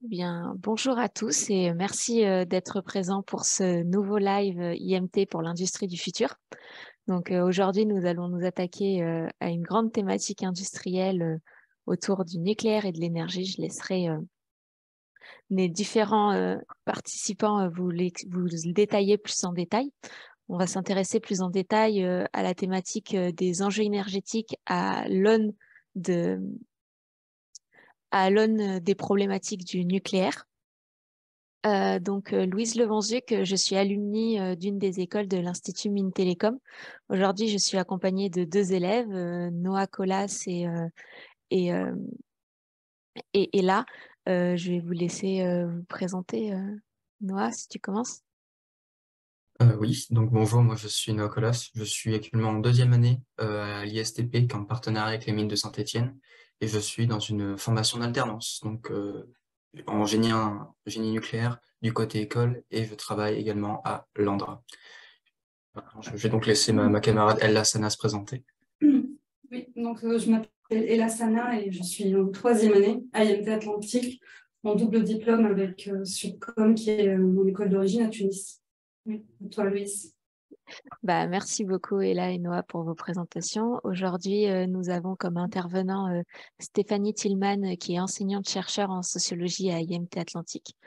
Bien, bonjour à tous et merci d'être présents pour ce nouveau live IMT pour l'industrie du futur. Donc aujourd'hui, nous allons nous attaquer à une grande thématique industrielle autour du nucléaire et de l'énergie. Je laisserai les différents participants vous le détailler plus en détail. On va s'intéresser plus en détail à la thématique des enjeux énergétiques de, à l'aune des problématiques du nucléaire. Louise Levanzuc, je suis alumni d'une des écoles de l'Institut Mines Télécom. Aujourd'hui, je suis accompagnée de deux élèves, Noah Colas et, euh, et Ella. Je vais vous laisser vous présenter. Noah, si tu commences. Oui, donc bonjour, moi je suis Nicolas, je suis actuellement en deuxième année à l'ISTP qui est en partenariat avec les mines de Saint-Étienne et je suis dans une formation d'alternance, donc en génie nucléaire du côté école et je travaille également à l'Andra. Voilà, je vais donc laisser ma camarade Ella Sana se présenter. Oui, donc je m'appelle Ella Sana et je suis en troisième année à IMT Atlantique, en double diplôme avec Subcom, qui est mon école d'origine à Tunis. Oui, et toi, Louise. Merci beaucoup, Ella et Noah, pour vos présentations. Aujourd'hui, nous avons comme intervenant Stéphanie Tillman, qui est enseignante-chercheur en sociologie à IMT Atlantique,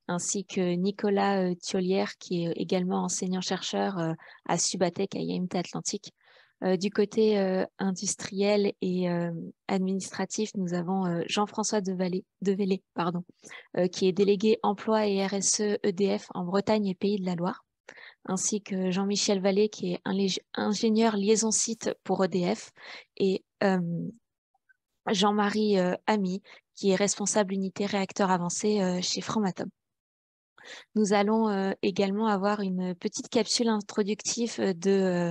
ainsi que Nicolas Thiolière, qui est également enseignant-chercheur à Subatec à IMT Atlantique. Du côté industriel et administratif, nous avons Jean-François Develay, qui est délégué emploi et RSE EDF en Bretagne et Pays de la Loire, ainsi que Jean-Michel Vallée, qui est ingénieur liaison site pour EDF, et Jean-Marie Ami, qui est responsable unité réacteur avancé chez Framatome. Nous allons également avoir une petite capsule introductive de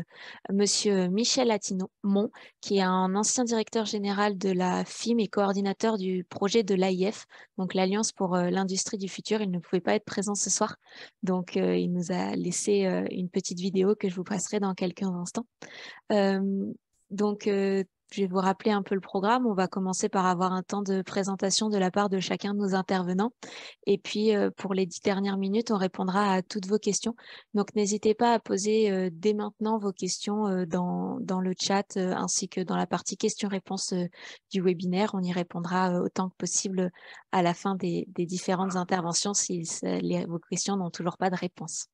Monsieur Michel Attinon-Mont, qui est un ancien directeur général de la FIM et coordinateur du projet de l'AIF, donc l'Alliance pour l'industrie du futur. Il ne pouvait pas être présent ce soir, donc il nous a laissé une petite vidéo que je vous passerai dans quelques instants. Euh, je vais vous rappeler un peu le programme. On va commencer par avoir un temps de présentation de la part de chacun de nos intervenants. Et puis, pour les 10 dernières minutes, on répondra à toutes vos questions. Donc, n'hésitez pas à poser dès maintenant vos questions dans le chat ainsi que dans la partie questions-réponses du webinaire. On y répondra autant que possible à la fin des différentes interventions si vos questions n'ont toujours pas de réponse.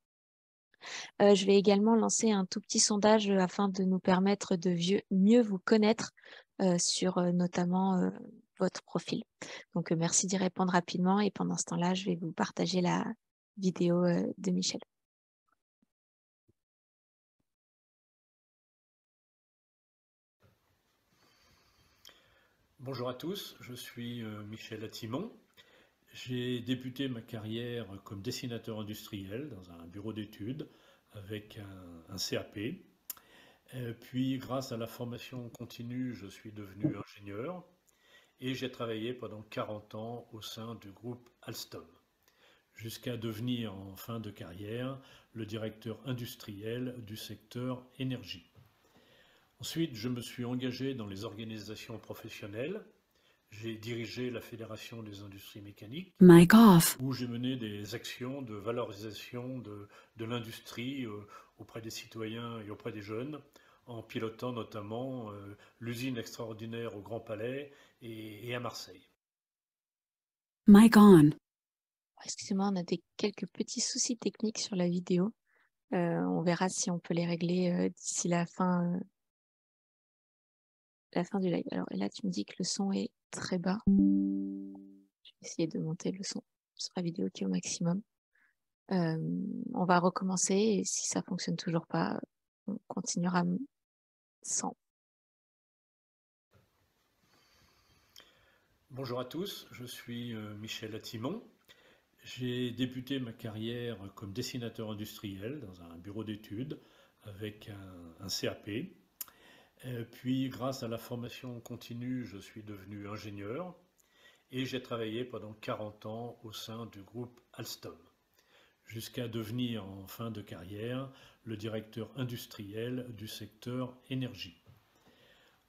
Je vais également lancer un tout petit sondage afin de nous permettre de mieux vous connaître sur notamment votre profil. Donc, merci d'y répondre rapidement et pendant ce temps-là, je vais vous partager la vidéo de Michel. Bonjour à tous, je suis Michel Attimon. J'ai débuté ma carrière comme dessinateur industriel dans un bureau d'études avec un CAP. Puis, grâce à la formation continue, je suis devenu ingénieur et j'ai travaillé pendant 40 ans au sein du groupe Alstom, jusqu'à devenir en fin de carrière le directeur industriel du secteur énergie. Ensuite, je me suis engagé dans les organisations professionnelles. J'ai dirigé la Fédération des industries mécaniques, où j'ai mené des actions de valorisation de l'industrie auprès des citoyens et auprès des jeunes, en pilotant notamment l'usine extraordinaire au Grand Palais et à Marseille. Excusez-moi, on a quelques petits soucis techniques sur la vidéo. On verra si on peut les régler d'ici la fin du live. Alors là, tu me dis que le son est très bas. Je vais essayer de monter le son sur la vidéo qui est au maximum. On va recommencer et si ça fonctionne toujours pas, on continuera sans. Bonjour à tous, je suis Michel Attimon. J'ai débuté ma carrière comme dessinateur industriel dans un bureau d'études avec un CAP. Puis, grâce à la formation continue, je suis devenu ingénieur et j'ai travaillé pendant 40 ans au sein du groupe Alstom, jusqu'à devenir en fin de carrière le directeur industriel du secteur énergie.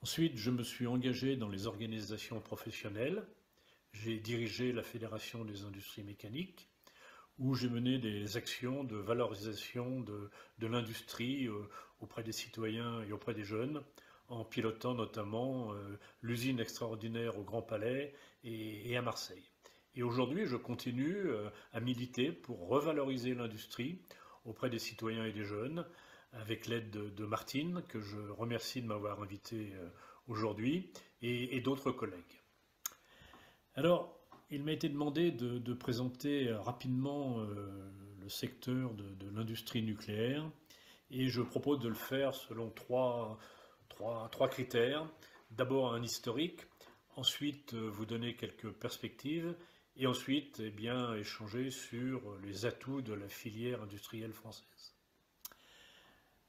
Ensuite, je me suis engagé dans les organisations professionnelles. j'ai dirigé la Fédération des industries mécaniques, où j'ai mené des actions de valorisation de l'industrie auprès des citoyens et auprès des jeunes, en pilotant notamment l'usine extraordinaire au Grand Palais et à Marseille. Et aujourd'hui, je continue à militer pour revaloriser l'industrie auprès des citoyens et des jeunes, avec l'aide de Martine, que je remercie de m'avoir invité aujourd'hui, et d'autres collègues. Alors, il m'a été demandé de présenter rapidement le secteur de l'industrie nucléaire, et je propose de le faire selon trois critères. D'abord un historique, ensuite vous donner quelques perspectives, et ensuite eh bien, échanger sur les atouts de la filière industrielle française.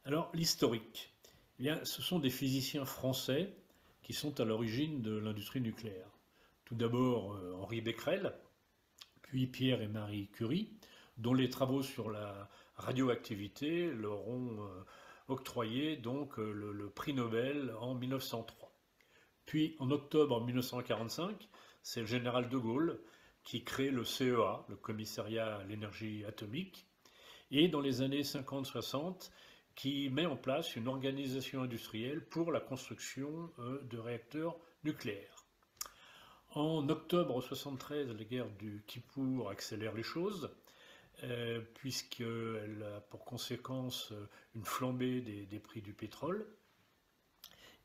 Alors l'historique, eh bien, ce sont des physiciens français qui sont à l'origine de l'industrie nucléaire. Tout d'abord Henri Becquerel, puis Pierre et Marie Curie, dont les travaux sur la radioactivité leur ont octroyé donc le prix Nobel en 1903. Puis en octobre 1945, c'est le général de Gaulle qui crée le CEA, le Commissariat à l'énergie atomique, et dans les années 50-60, qui met en place une organisation industrielle pour la construction de réacteurs nucléaires. En octobre 1973, la guerre du Kippour accélère les choses, puisqu'elle a pour conséquence une flambée des prix du pétrole.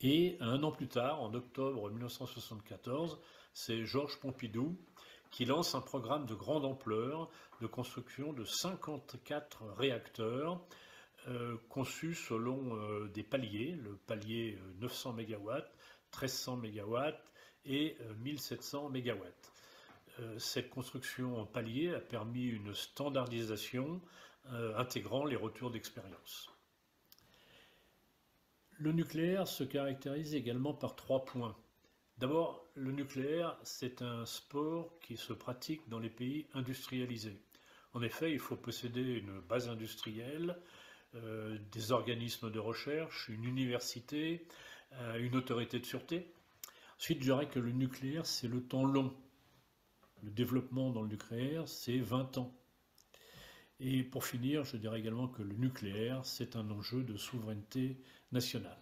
Et un an plus tard, en octobre 1974, c'est Georges Pompidou qui lance un programme de grande ampleur de construction de 54 réacteurs conçus selon des paliers, le palier 900 MW, 1300 MW et 1700 MW. Cette construction en palier a permis une standardisation intégrant les retours d'expérience. Le nucléaire se caractérise également par 3 points. D'abord, le nucléaire, c'est un sport qui se pratique dans les pays industrialisés. En effet, il faut posséder une base industrielle, des organismes de recherche, une université, une autorité de sûreté. Ensuite, je dirais que le nucléaire, c'est le temps long. Le développement dans le nucléaire, c'est 20 ans. Et pour finir, je dirais également que le nucléaire, c'est un enjeu de souveraineté nationale.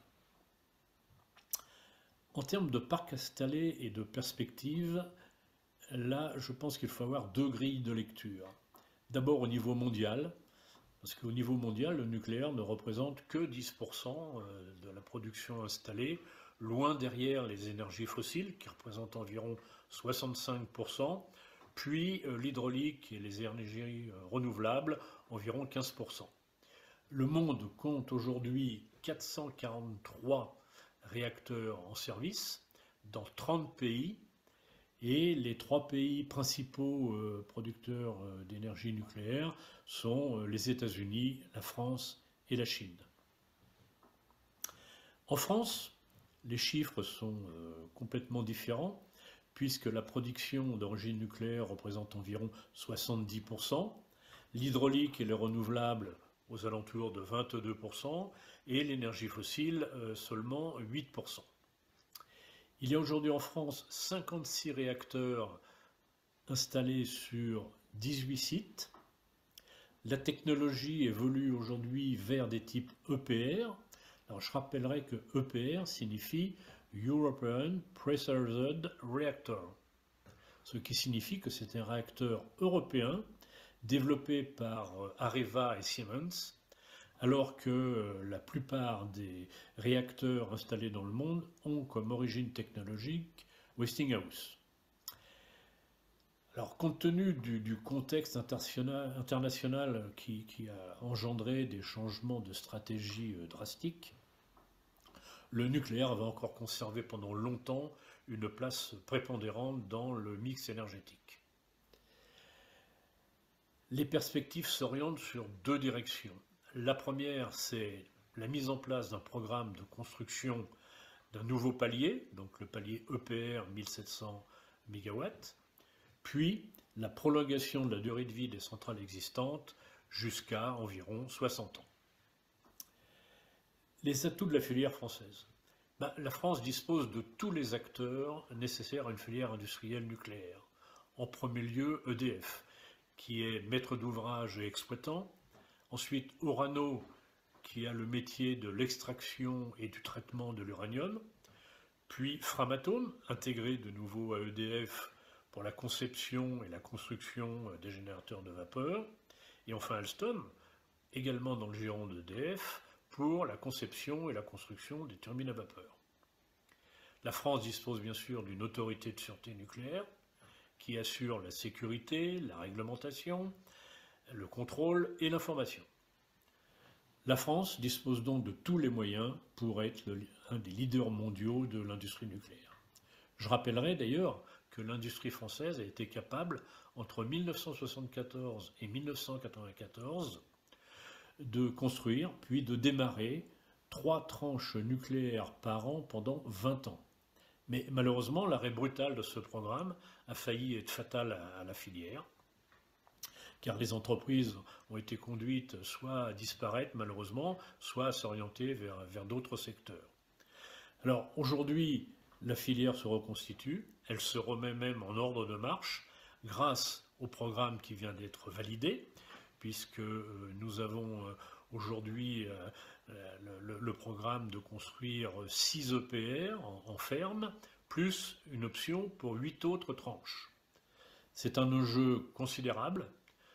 En termes de parc installé et de perspective, là, je pense qu'il faut avoir 2 grilles de lecture. D'abord au niveau mondial, parce qu'au niveau mondial, le nucléaire ne représente que 10% de la production installée, loin derrière les énergies fossiles, qui représentent environ 65%, puis l'hydraulique et les énergies renouvelables, environ 15%. Le monde compte aujourd'hui 443 réacteurs en service dans 30 pays, et les 3 pays principaux producteurs d'énergie nucléaire sont les États-Unis, la France et la Chine. En France, les chiffres sont complètement différents, puisque la production d'origine nucléaire représente environ 70%, l'hydraulique et les renouvelables aux alentours de 22%, et l'énergie fossile seulement 8%. Il y a aujourd'hui en France 56 réacteurs installés sur 18 sites. La technologie évolue aujourd'hui vers des types EPR. Alors je rappellerai que EPR signifie European Pressurized Reactor, ce qui signifie que c'est un réacteur européen développé par Areva et Siemens, alors que la plupart des réacteurs installés dans le monde ont comme origine technologique Westinghouse. Alors, compte tenu du contexte international qui a engendré des changements de stratégie drastiques, le nucléaire va encore conserver pendant longtemps une place prépondérante dans le mix énergétique. Les perspectives s'orientent sur 2 directions. La première, c'est la mise en place d'un programme de construction d'un nouveau palier, donc le palier EPR 1700 MW, puis la prolongation de la durée de vie des centrales existantes jusqu'à environ 60 ans. Les atouts de la filière française. La France dispose de tous les acteurs nécessaires à une filière industrielle nucléaire. En premier lieu, EDF, qui est maître d'ouvrage et exploitant. Ensuite, Orano, qui a le métier de l'extraction et du traitement de l'uranium. Puis Framatome, intégré de nouveau à EDF pour la conception et la construction des générateurs de vapeur. Et enfin Alstom, également dans le giron d'EDF, pour la conception et la construction des turbines à vapeur. La France dispose bien sûr d'une autorité de sûreté nucléaire qui assure la sécurité, la réglementation, le contrôle et l'information. La France dispose donc de tous les moyens pour être un des leaders mondiaux de l'industrie nucléaire. Je rappellerai d'ailleurs que l'industrie française a été capable, entre 1974 et 1994, de construire puis de démarrer 3 tranches nucléaires par an pendant 20 ans. Mais malheureusement, l'arrêt brutal de ce programme a failli être fatal à la filière, car les entreprises ont été conduites soit à disparaître malheureusement, soit à s'orienter vers d'autres secteurs. Alors aujourd'hui, la filière se reconstitue, elle se remet même en ordre de marche grâce au programme qui vient d'être validé, puisque nous avons aujourd'hui le programme de construire 6 EPR en ferme, plus une option pour 8 autres tranches. C'est un enjeu considérable,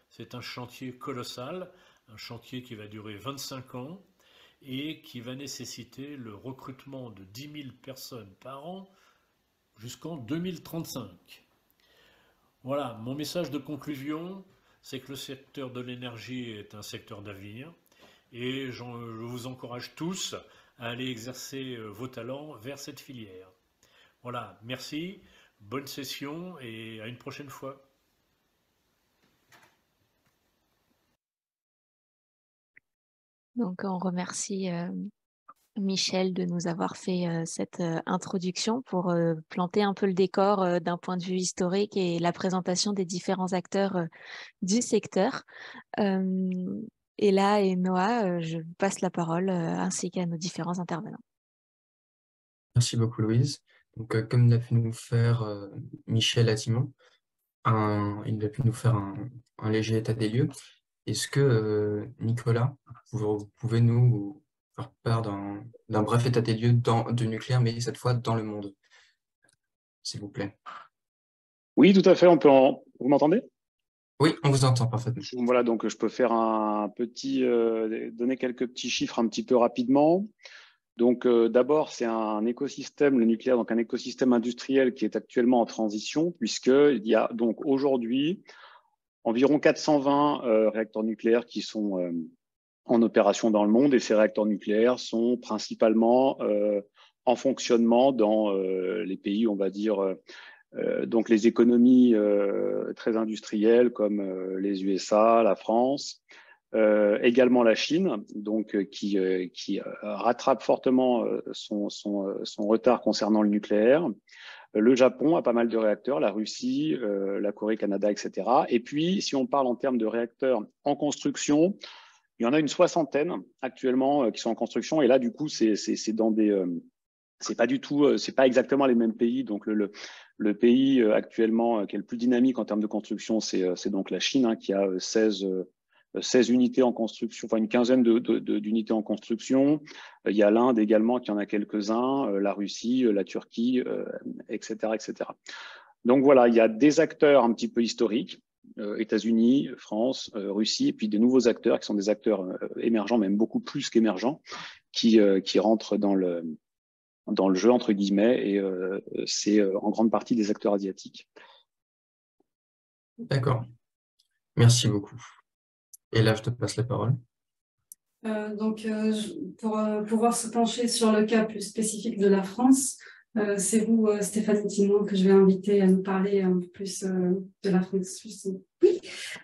c'est un chantier colossal, un chantier qui va durer 25 ans et qui va nécessiter le recrutement de 10 000 personnes par an jusqu'en 2035. Voilà, mon message de conclusion, c'est que le secteur de l'énergie est un secteur d'avenir et je vous encourage tous à aller exercer vos talents vers cette filière. Voilà, merci, bonne session et à une prochaine fois. Donc, on remercie Michel de nous avoir fait cette introduction pour planter un peu le décor d'un point de vue historique et la présentation des différents acteurs du secteur. Et là, Noah, je vous passe la parole ainsi qu'à nos différents intervenants. Merci beaucoup, Louise. Donc, comme l'a pu nous faire Michel Atimon, il a pu nous faire un léger état des lieux. Est-ce que, Nicolas, vous pouvez nous faire part d'un bref état des lieux du nucléaire, mais cette fois dans le monde, s'il vous plaît? Oui, tout à fait. Vous m'entendez? Oui, on vous entend parfaitement. Voilà, donc je peux faire donner quelques petits chiffres un petit peu rapidement. Donc d'abord, c'est un écosystème, le nucléaire, donc un écosystème industriel qui est actuellement en transition, puisqu'il y a donc aujourd'hui environ 420 réacteurs nucléaires qui sont en opération dans le monde, et ces réacteurs nucléaires sont principalement en fonctionnement dans les pays, on va dire, donc les économies très industrielles comme les USA, la France, également la Chine, donc qui rattrape fortement son retard concernant le nucléaire. Le Japon a pas mal de réacteurs, la Russie, la Corée, Canada, etc. Et puis, si on parle en termes de réacteurs en construction, il y en a une 60aine actuellement qui sont en construction. Et là, du coup, c'est dans des c'est pas du tout, c'est pas exactement les mêmes pays. Donc le pays actuellement qui est le plus dynamique en termes de construction, c'est donc la Chine, hein, qui a 16 unités en construction, enfin une quinzaine d'unités en construction. Il y a l'Inde également qui en a quelques-uns, la Russie, la Turquie, etc., etc. Donc voilà, il y a des acteurs un petit peu historiques, États-Unis, France, Russie, et puis des nouveaux acteurs qui sont des acteurs émergents, même beaucoup plus qu'émergents, qui rentrent dans le jeu, entre guillemets, et c'est en grande partie des acteurs asiatiques. D'accord. Merci beaucoup. Et là, je te passe la parole. Pour pouvoir se pencher sur le cas plus spécifique de la France, c'est vous, Stéphanie Timon, que je vais inviter à nous parler un peu plus de la France. Oui.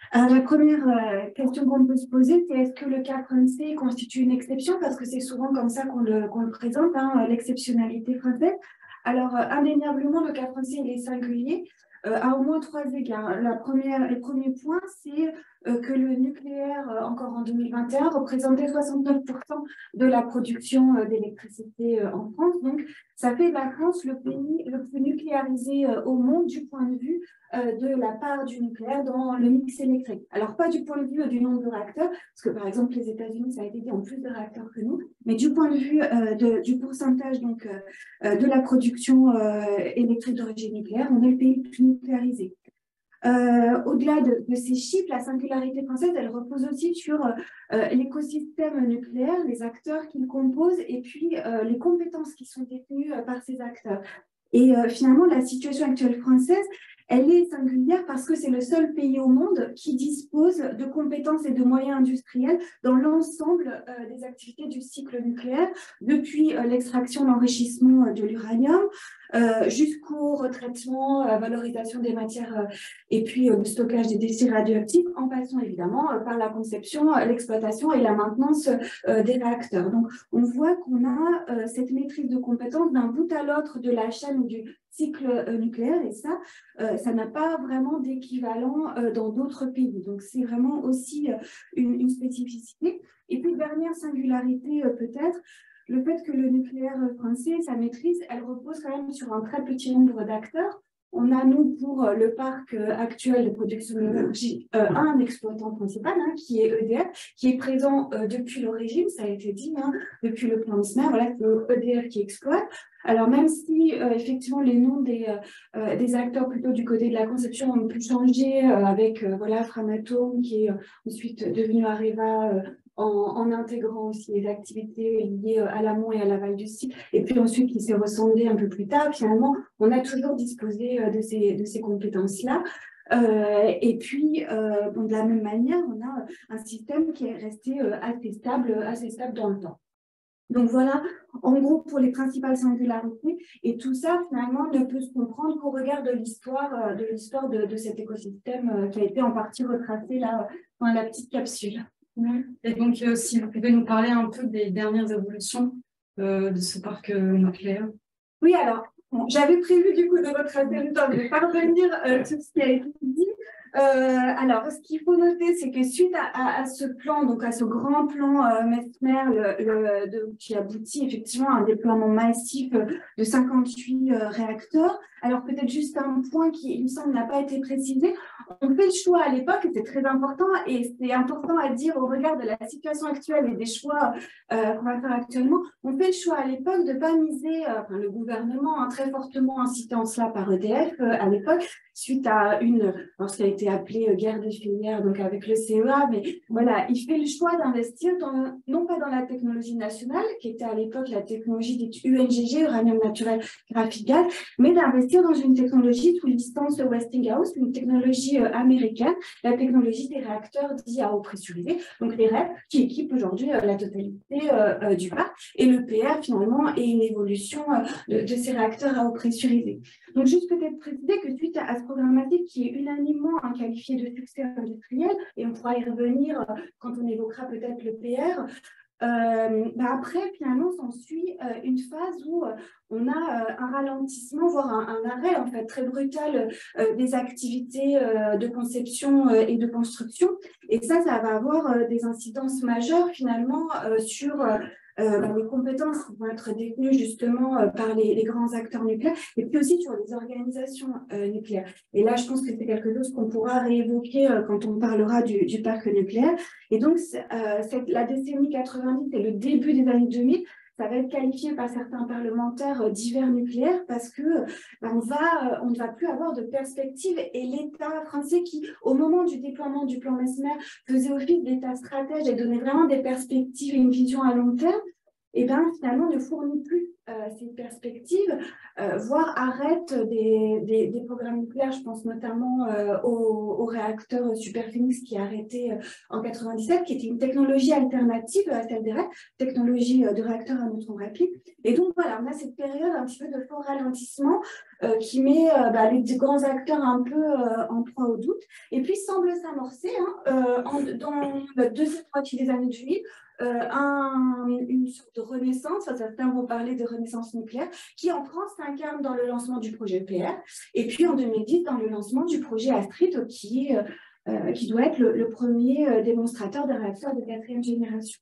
Alors, la première question qu'on peut se poser, c'est est-ce que le cas français constitue une exception? Parce que c'est souvent comme ça qu'on le présente, hein, l'exceptionnalité française. Alors, indéniablement, le cas français, il est singulier à au moins 3 égards. Le premier point, c'est que le nucléaire, encore en 2021, représentait 69% de la production d'électricité en France. Donc, ça fait de la France le pays le plus nucléarisé au monde du point de vue de la part du nucléaire dans le mix électrique. Alors, pas du point de vue du nombre de réacteurs, parce que par exemple, les États-Unis, ça a été dit, ont plus de réacteurs que nous, mais du point de vue du pourcentage donc, de la production électrique d'origine nucléaire, on est le pays le plus nucléarisé. Au-delà de ces chiffres, la singularité française, elle repose aussi sur l'écosystème nucléaire, les acteurs qui le composent et puis les compétences qui sont détenues par ces acteurs. Et finalement, la situation actuelle française, elle est singulière parce que c'est le seul pays au monde qui dispose de compétences et de moyens industriels dans l'ensemble des activités du cycle nucléaire, depuis l'extraction, l'enrichissement de l'uranium, jusqu'au retraitement, à la valorisation des matières et puis le stockage des déchets radioactifs, en passant évidemment par la conception, l'exploitation et la maintenance des réacteurs. Donc, on voit qu'on a cette maîtrise de compétences d'un bout à l'autre de la chaîne du cycle nucléaire, et ça, ça n'a pas vraiment d'équivalent dans d'autres pays. Donc, c'est vraiment aussi une spécificité. Et puis, dernière singularité peut-être, le fait que le nucléaire français, sa maîtrise, elle repose quand même sur un très petit nombre d'acteurs. On a, nous, pour le parc actuel de production d'énergie, un exploitant principal, qui est EDF, qui est présent depuis l'origine, ça a été dit, depuis le plan Messmer, voilà, c'est EDF qui exploite. Alors, même si, effectivement, les noms des acteurs plutôt du côté de la conception ont pu changer avec, voilà, Framatome, qui est ensuite devenu Areva, en intégrant aussi les activités liées à l'amont et à l'aval du cycle, et puis ensuite qui s'est rescindé un peu plus tard. Finalement, on a toujours disposé de ces compétences-là. Et puis, de la même manière, on a un système qui est resté assez stable dans le temps. Donc voilà, en gros, pour les principales singularités. Et tout ça, finalement, ne peut se comprendre qu'au regard de l'histoire de cet écosystème qui a été en partie retracé là dans la petite capsule. Et donc, si vous pouvez nous parler un peu des dernières évolutions de ce parc nucléaire. Oui, alors, bon, j'avais prévu du coup de retracer le temps, de ne vais pas revenir sur ce qui a été dit. Alors, ce qu'il faut noter, c'est que suite à ce plan, donc à ce grand plan Messmer, qui aboutit effectivement à un déploiement massif de 58 réacteurs, alors peut-être juste un point qui, il me semble, n'a pas été précisé. On fait le choix à l'époque, et c'est très important, et c'est important à dire au regard de la situation actuelle et des choix qu'on va faire actuellement. On fait le choix à l'époque de ne pas miser, le gouvernement a très fortement incité en cela par EDF à l'époque, suite à ce qui a été appelé guerre des filières, donc avec le CEA, mais voilà, il fait le choix d'investir non pas dans la technologie nationale, qui était à l'époque la technologie des UNGG, uranium naturel graphite gaz, mais d'investir dans une technologie sous licence Westinghouse, une technologie américaine, la technologie des réacteurs dits à eau pressurisée, donc les REP, qui équipent aujourd'hui la totalité du parc, et le PR finalement est une évolution de ces réacteurs à eau pressurisée. Donc juste peut-être préciser que suite à ce programmatique qui est unanimement qualifié de succès industriel, et on pourra y revenir quand on évoquera peut-être le PR, après, finalement, s'ensuit une phase où on a un ralentissement, voire un arrêt en fait, très brutal des activités de conception et de construction. Et ça va avoir des incidences majeures finalement sur les compétences qui vont être détenues justement par les grands acteurs nucléaires, et puis aussi sur les organisations nucléaires. Et là, je pense que c'est quelque chose qu'on pourra réévoquer quand on parlera du parc nucléaire. Et donc, la décennie 90 et le début des années 2000, ça va être qualifié par certains parlementaires d'hiver nucléaire parce que on ne va plus avoir de perspective, et l'État français qui, au moment du déploiement du plan Messmer, faisait office d'État stratège et donnait vraiment des perspectives et une vision à long terme, et bien finalement ne fournit plus ces perspectives, voire arrête des programmes nucléaires. Je pense notamment au réacteur Superphénix qui a arrêté en 97, qui était une technologie alternative à celle des REP, technologie de réacteur à neutrons rapides. Et donc voilà, on a cette période un petit peu de fort ralentissement qui met les grands acteurs un peu en proie au doute, et puis semble s'amorcer dans la deuxième moitié des années 2000, une sorte de renaissance, certains vont parler de renaissance nucléaire, qui en France s'incarne dans le lancement du projet PR, et puis en 2010 dans le lancement du projet Astrid, qui est qui doit être le premier démonstrateur des réacteurs de 4e génération.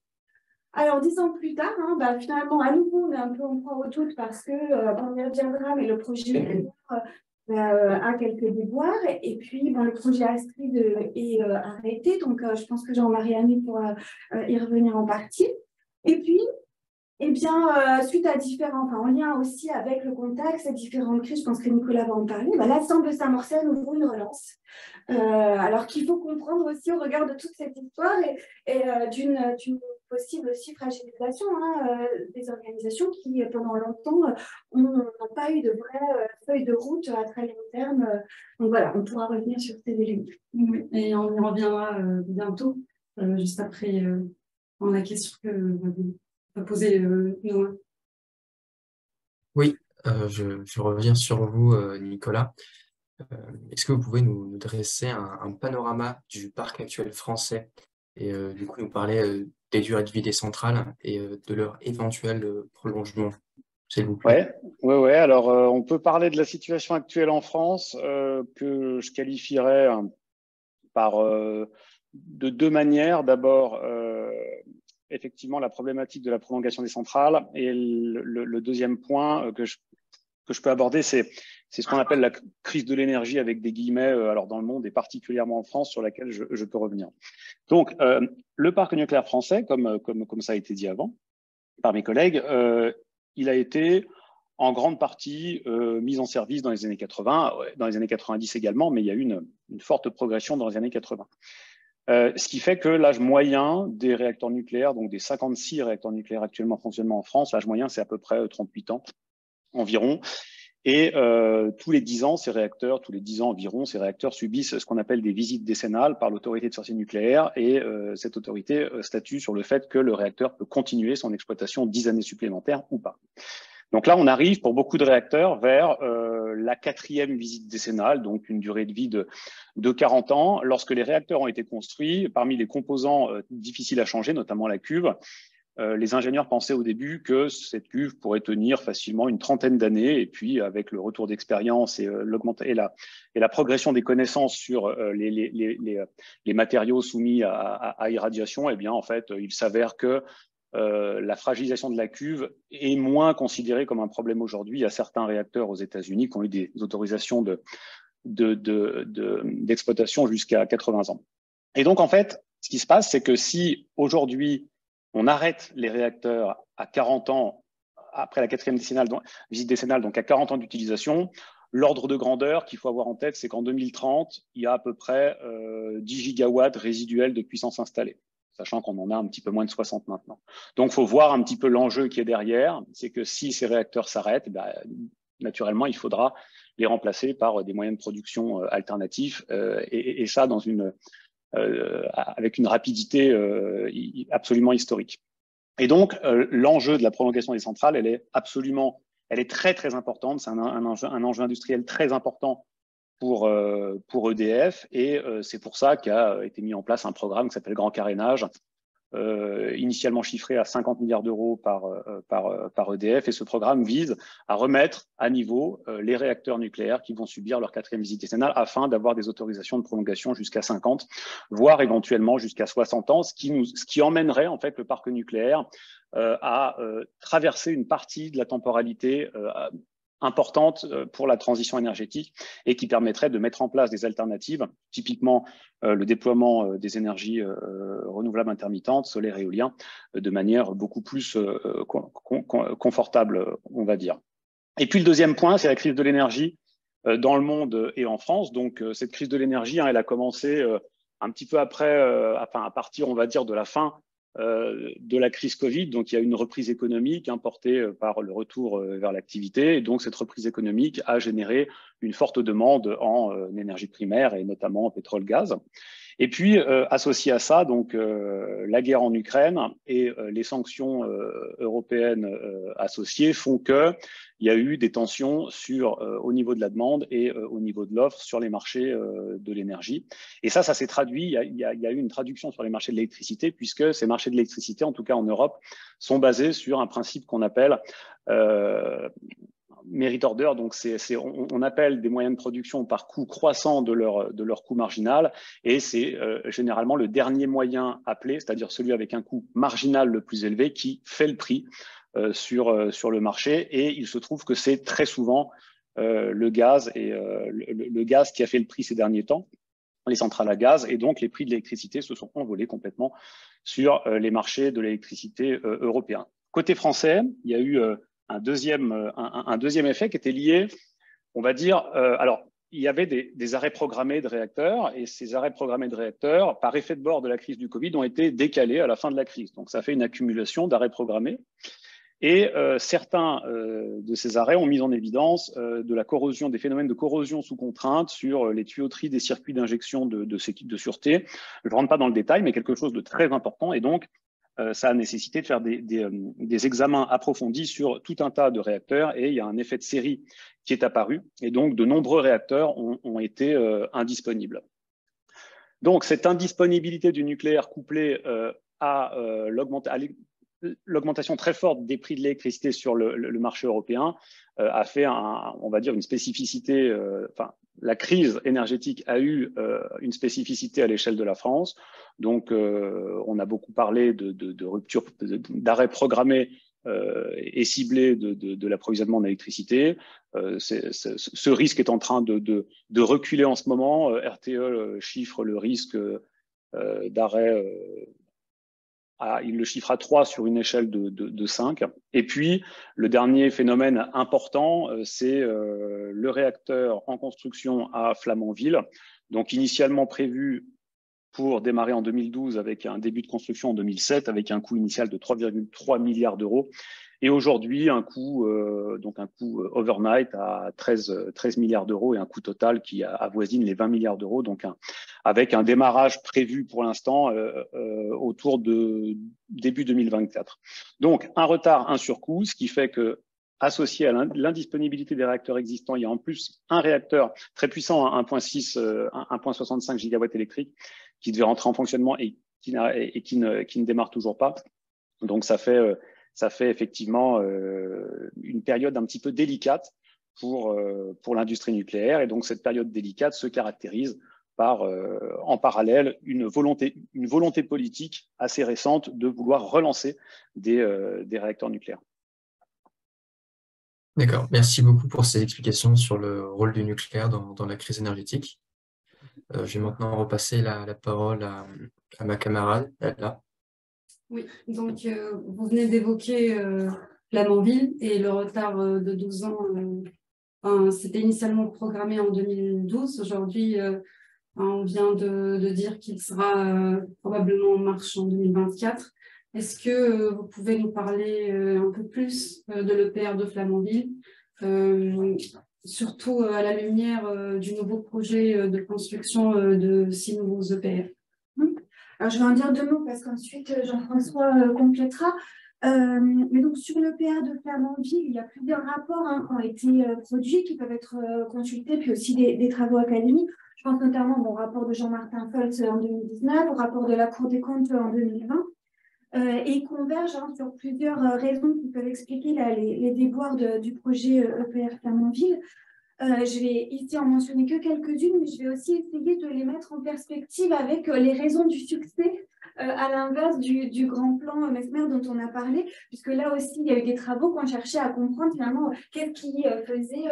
Alors, 10 ans plus tard, finalement, à nouveau, on est un peu en proie au doute parce que, on y reviendra, mais le projet a quelques déboires. Et puis, le projet Astrid est arrêté. Donc, je pense que Jean-Marie pourra y revenir en partie. Et puis, suite à en lien aussi avec le contexte, ces différentes crises, je pense que Nicolas va en parler, là semble s'amorcer à nouveau une relance. Alors qu'il faut comprendre aussi au regard de toute cette histoire et d'une possible aussi fragilisation des organisations qui, pendant longtemps, n'ont pas eu de vraie feuille de route à très long terme. Donc voilà, on pourra revenir sur ces éléments. Oui, et on y reviendra bientôt, juste après la question que va poser Noah. Oui, je reviens sur vous, Nicolas. Est-ce que vous pouvez nous dresser un panorama du parc actuel français et du coup nous parler des durées de vie des centrales et de leur éventuel prolongement, s'il vous plaît? Ouais. Alors, on peut parler de la situation actuelle en France que je qualifierais de deux manières. D'abord, effectivement, la problématique de la prolongation des centrales. Et le deuxième point que je peux aborder, c'est ce qu'on appelle la crise de l'énergie avec des guillemets, alors dans le monde et particulièrement en France, sur laquelle je peux revenir. Donc, le parc nucléaire français, comme ça a été dit avant par mes collègues, il a été en grande partie mis en service dans les années 80, dans les années 90 également, mais il y a eu une forte progression dans les années 80. Ce qui fait que l'âge moyen des réacteurs nucléaires, donc des 56 réacteurs nucléaires actuellement en fonctionnement en France, l'âge moyen, c'est à peu près 38 ans environ. Et tous les 10 ans environ, ces réacteurs subissent ce qu'on appelle des visites décennales par l'autorité de sûreté nucléaire. Et cette autorité statue sur le fait que le réacteur peut continuer son exploitation 10 années supplémentaires ou pas. Donc là, on arrive pour beaucoup de réacteurs vers la 4e visite décennale, donc une durée de vie de 40 ans. Lorsque les réacteurs ont été construits, parmi les composants difficiles à changer, notamment la cuve, les ingénieurs pensaient au début que cette cuve pourrait tenir facilement une trentaine d'années. Et puis, avec le retour d'expérience et la progression des connaissances sur les matériaux soumis à irradiation, eh bien, en fait, il s'avère que la fragilisation de la cuve est moins considérée comme un problème aujourd'hui. Il y a certains réacteurs aux États-Unis qui ont eu des autorisations d'exploitation jusqu'à 80 ans. Et donc, en fait, ce qui se passe, c'est que si aujourd'hui, on arrête les réacteurs à 40 ans, après la 4e visite décennale, donc à 40 ans d'utilisation, l'ordre de grandeur qu'il faut avoir en tête, c'est qu'en 2030, il y a à peu près 10 gigawatts résiduels de puissance installée, sachant qu'on en a un petit peu moins de 60 maintenant. Donc, il faut voir un petit peu l'enjeu qui est derrière. C'est que si ces réacteurs s'arrêtent, naturellement, il faudra les remplacer par des moyens de production alternatifs, et ça avec une rapidité absolument historique. Et donc, l'enjeu de la prolongation des centrales, elle est très, très importante. C'est un enjeu industriel très important pour EDF, et c'est pour ça qu'a été mis en place un programme qui s'appelle Grand Carénage, initialement chiffré à 50 milliards d'euros par EDF, et ce programme vise à remettre à niveau les réacteurs nucléaires qui vont subir leur 4e visite décennale afin d'avoir des autorisations de prolongation jusqu'à 50, voire éventuellement jusqu'à 60 ans, ce qui emmènerait en fait le parc nucléaire à traverser une partie de la temporalité importante pour la transition énergétique, et qui permettrait de mettre en place des alternatives, typiquement le déploiement des énergies renouvelables intermittentes, solaire et éolien, de manière beaucoup plus confortable, on va dire. Et puis le deuxième point, c'est la crise de l'énergie dans le monde et en France. Donc cette crise de l'énergie, elle a commencé un petit peu après, à partir, on va dire, de la fin de la crise Covid. Donc, il y a une reprise économique portée par le retour vers l'activité. Et donc, cette reprise économique a généré une forte demande en énergie primaire, et notamment en pétrole-gaz. Et puis, associé à ça, donc la guerre en Ukraine et les sanctions européennes associées font que il y a eu des tensions au niveau de la demande et au niveau de l'offre sur les marchés de l'énergie. Et ça s'est traduit, il y a eu une traduction sur les marchés de l'électricité, puisque ces marchés de l'électricité, en tout cas en Europe, sont basés sur un principe qu'on appelle merit order, donc on appelle des moyens de production par coût croissant de leur coût marginal, et c'est généralement le dernier moyen appelé, c'est-à-dire celui avec un coût marginal le plus élevé, qui fait le prix sur le marché. Et il se trouve que c'est très souvent le gaz qui a fait le prix ces derniers temps, les centrales à gaz, et donc les prix de l'électricité se sont envolés complètement sur les marchés de l'électricité européens. Côté français, il y a eu un deuxième effet qui était lié, on va dire, alors il y avait des arrêts programmés de réacteurs, et ces arrêts programmés de réacteurs, par effet de bord de la crise du Covid, ont été décalés à la fin de la crise. Donc ça fait une accumulation d'arrêts programmés. Et certains de ces arrêts ont mis en évidence des phénomènes de corrosion sous contrainte sur les tuyauteries des circuits d'injection de ces kits de sûreté. Je ne rentre pas dans le détail, mais quelque chose de très important. Et donc, ça a nécessité de faire des examens approfondis sur tout un tas de réacteurs. Et il y a un effet de série qui est apparu. Et donc, de nombreux réacteurs ont été indisponibles. Donc, cette indisponibilité du nucléaire couplée à l'augmentation très forte des prix de l'électricité sur le marché européen a fait, on va dire, une spécificité. La crise énergétique a eu une spécificité à l'échelle de la France. Donc, on a beaucoup parlé de rupture, d'arrêt programmé et ciblé de l'approvisionnement en électricité. Ce risque est en train de reculer en ce moment. RTE chiffre le risque d'arrêt. Il le chiffre à 3 sur une échelle de 5. Et puis, le dernier phénomène important, c'est le réacteur en construction à Flamanville, donc initialement prévu pour démarrer en 2012 avec un début de construction en 2007, avec un coût initial de 3,3 milliards d'euros. Et aujourd'hui, un coût overnight à 13 milliards d'euros et un coût total qui avoisine les 20 milliards d'euros, donc avec un démarrage prévu pour l'instant autour de début 2024. Donc, un retard, un surcoût, ce qui fait que, associé à l'indisponibilité des réacteurs existants, il y a en plus un réacteur très puissant à 1,65 gigawatts électriques qui devait rentrer en fonctionnement et qui ne démarre toujours pas. Donc, ça fait effectivement une période un petit peu délicate pour l'industrie nucléaire. Et donc, cette période délicate se caractérise par, en parallèle, une volonté politique assez récente de vouloir relancer des réacteurs nucléaires. D'accord. Merci beaucoup pour ces explications sur le rôle du nucléaire dans la crise énergétique. Je vais maintenant repasser la parole à ma camarade, Ella. Oui, donc vous venez d'évoquer Flamanville et le retard de 12 ans. C'était initialement programmé en 2012. Aujourd'hui, on vient de dire qu'il sera probablement en marche en 2024. Est-ce que vous pouvez nous parler un peu plus de l'EPR de Flamanville, surtout à la lumière du nouveau projet de construction de 6 nouveaux EPR? Alors, je vais en dire 2 mots parce qu'ensuite Jean-François complétera. Mais donc, sur l'EPR de Flamanville, il y a plusieurs rapports qui ont été produits, qui peuvent être consultés, puis aussi des travaux académiques. Je pense notamment au rapport de Jean-Martin Foltz en 2019, au rapport de la Cour des comptes en 2020. Et ils convergent sur plusieurs raisons qui peuvent expliquer les déboires du projet EPR Flamanville. Je vais ici en mentionner que quelques-unes, mais je vais aussi essayer de les mettre en perspective avec les raisons du succès, à l'inverse du grand plan Messmer dont on a parlé, puisque là aussi, il y a eu des travaux qui ont cherché à comprendre finalement qu'est-ce qui faisait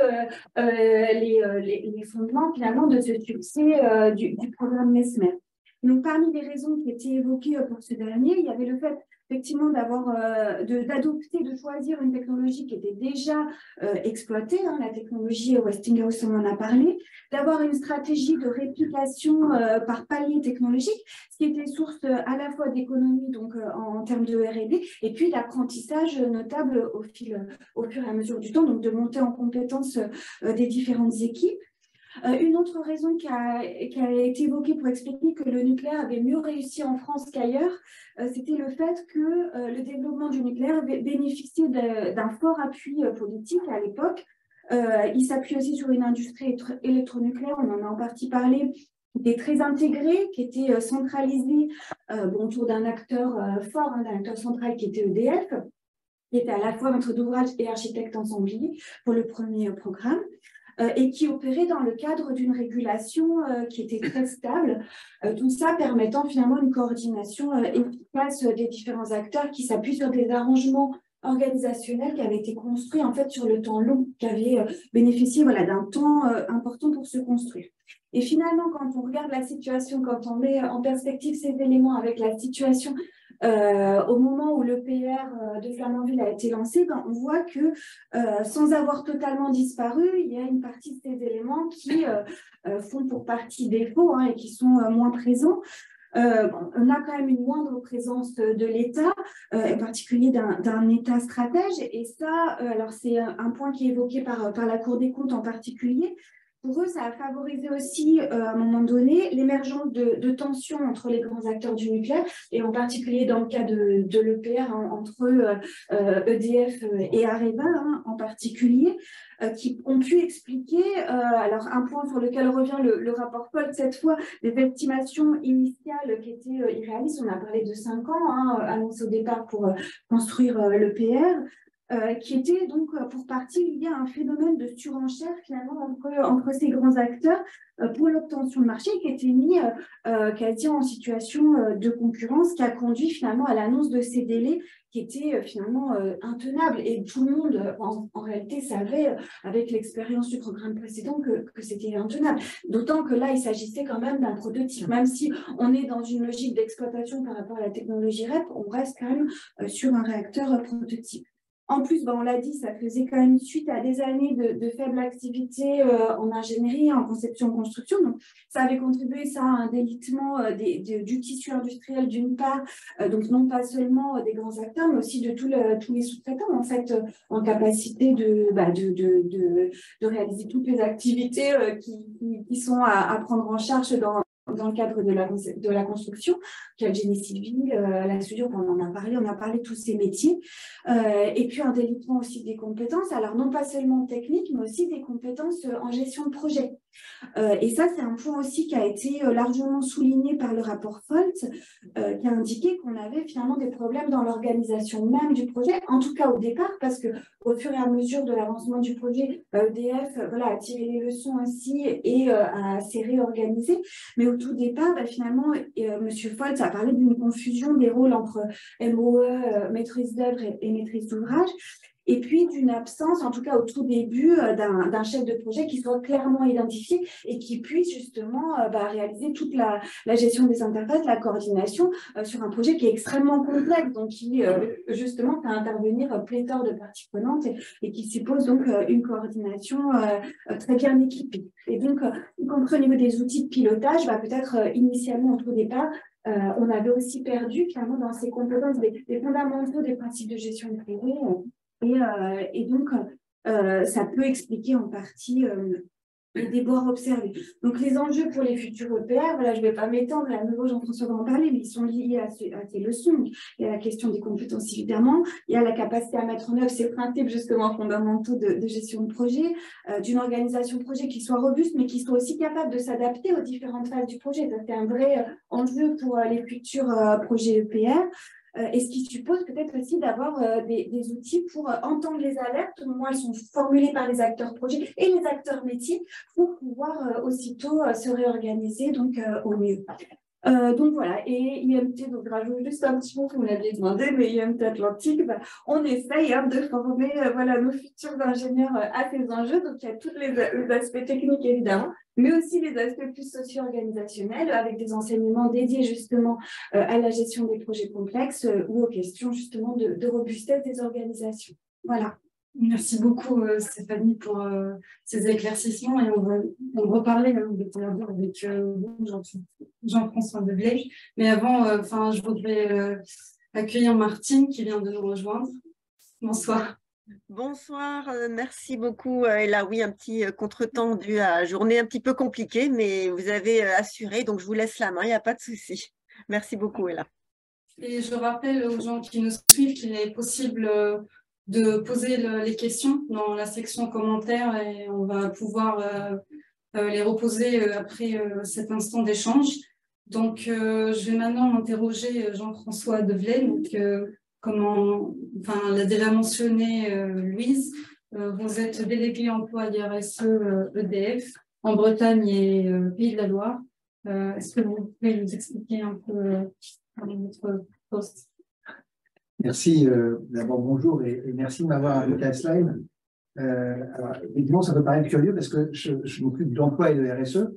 les fondements finalement de ce succès du programme Messmer. Donc, parmi les raisons qui étaient évoquées pour ce dernier, il y avait le fait effectivement d'adopter, de choisir une technologie qui était déjà exploitée, la technologie Westinghouse, on en a parlé, d'avoir une stratégie de réplication par palier technologique, ce qui était source à la fois d'économie donc en termes de R&D, et puis d'apprentissage notable au fur et à mesure du temps, donc de monter en compétence des différentes équipes. Une autre raison qui a été évoquée pour expliquer que le nucléaire avait mieux réussi en France qu'ailleurs, c'était le fait que le développement du nucléaire bénéficiait d'un fort appui politique à l'époque. Il s'appuie aussi sur une industrie électronucléaire, on en a en partie parlé, qui était très intégrée, qui était centralisée autour d'un acteur fort, d'un acteur central qui était EDF. qui était à la fois maître d'ouvrage et architecte ensemblier pour le premier programme, et qui opérait dans le cadre d'une régulation qui était très stable, tout ça permettant finalement une coordination efficace des différents acteurs qui s'appuient sur des arrangements organisationnels qui avaient été construits en fait sur le temps long, qui avaient bénéficié d'un temps important pour se construire. Et finalement, quand on regarde la situation, quand on met en perspective ces éléments avec la situation au moment où le PR de Flamanville a été lancé, on voit que sans avoir totalement disparu, il y a une partie de ces éléments qui font pour partie défaut et qui sont moins présents. On a quand même une moindre présence de l'État, en particulier d'un État stratège. Et ça, alors c'est un point qui est évoqué par la Cour des comptes en particulier. Pour eux, ça a favorisé aussi, à un moment donné, l'émergence de tensions entre les grands acteurs du nucléaire, et en particulier dans le cas de l'EPR, entre EDF et Areva en particulier, qui ont pu expliquer, alors un point sur lequel revient le rapport Paul, cette fois, des estimations initiales qui étaient irréalistes. On a parlé de 5 ans, annoncé au départ pour construire l'EPR. Qui était donc pour partie lié à un phénomène de surenchère finalement entre ces grands acteurs pour l'obtention de marché, qui était mis quasi en situation de concurrence, qui a conduit finalement à l'annonce de ces délais qui étaient finalement intenables. Et tout le monde, en réalité, savait, avec l'expérience du programme précédent, que c'était intenable. D'autant que là, il s'agissait quand même d'un prototype. Même si on est dans une logique d'exploitation par rapport à la technologie REP, on reste quand même sur un réacteur prototype. En plus, on l'a dit, ça faisait quand même suite à des années de faible activité en ingénierie, en conception-construction. Donc, ça avait contribué à un délitement du tissu industriel d'une part, donc non pas seulement des grands acteurs, mais aussi de tous les sous-traitants, en fait, en capacité de réaliser toutes les activités qui sont à prendre en charge dans le cadre de la construction, qui est le génie civil, la soudure, on a parlé de tous ces métiers. Et puis un délitement aussi des compétences, alors non pas seulement techniques, mais aussi des compétences en gestion de projet. Et ça, c'est un point aussi qui a été largement souligné par le rapport Folt, qui a indiqué qu'on avait finalement des problèmes dans l'organisation même du projet, en tout cas au départ, parce qu'au fur et à mesure de l'avancement du projet, EDF a tiré les leçons ainsi et s'est réorganisé. Mais au tout départ, finalement, M. Folt a parlé d'une confusion des rôles entre MOE, maîtrise d'œuvre et maîtrise d'ouvrage, et puis d'une absence, en tout cas au tout début, d'un chef de projet qui soit clairement identifié et qui puisse justement réaliser toute la gestion des interfaces, la coordination sur un projet qui est extrêmement complexe, donc qui justement fait intervenir pléthore de parties prenantes et qui suppose donc une coordination très bien équipée. Et donc, y compris au niveau des outils de pilotage, peut-être initialement au tout départ, on avait aussi perdu finalement dans ces compétences des fondamentaux des principes de gestion de projet. Et donc, ça peut expliquer en partie les déboires observés. Donc, les enjeux pour les futurs EPR, je ne vais pas m'étendre, à nouveau Jean-François va en parler, mais ils sont liés à ces leçons. Il y a la question des compétences, évidemment. Il y a la capacité à mettre en œuvre ces principes, justement, fondamentaux de gestion de projet, d'une organisation de projet qui soit robuste, mais qui soit aussi capable de s'adapter aux différentes phases du projet. Ça, c'est un vrai enjeu pour les futurs projets EPR. Et ce qui suppose peut-être aussi d'avoir des outils pour entendre les alertes, au moins elles sont formulées par les acteurs projets et les acteurs métiers pour pouvoir aussitôt se réorganiser donc au mieux. Donc voilà, et IMT, donc je rajoute juste un petit mot que vous l'aviez demandé, mais IMT Atlantique, on essaye de former nos futurs ingénieurs à ces enjeux. Donc il y a tous les aspects techniques évidemment, mais aussi les aspects plus socio-organisationnels avec des enseignements dédiés justement à la gestion des projets complexes ou aux questions justement de robustesse des organisations. Voilà. Merci beaucoup Stéphanie pour ces éclaircissements, et on va reparler avec Jean-François Devlège. Mais avant, je voudrais accueillir Martine qui vient de nous rejoindre. Bonsoir. Bonsoir, merci beaucoup Ella. Oui, un petit contretemps dû à la journée un petit peu compliquée, mais vous avez assuré, donc je vous laisse la main, il n'y a pas de souci. Merci beaucoup Ella. Et je rappelle aux gens qui nous suivent qu'il est possible de poser les questions dans la section commentaires et on va pouvoir les reposer après cet instant d'échange. Donc, je vais maintenant interroger Jean-François Devlège, enfin, l'a déjà mentionné Louise, vous êtes déléguée emploi IRSE EDF en Bretagne et Pays de la Loire. Est-ce que vous pouvez nous expliquer un peu votre poste? Merci. D'abord, bonjour et merci de m'avoir invité à Slime. Alors, évidemment, ça peut paraître curieux parce que je m'occupe de l'emploi et de RSE,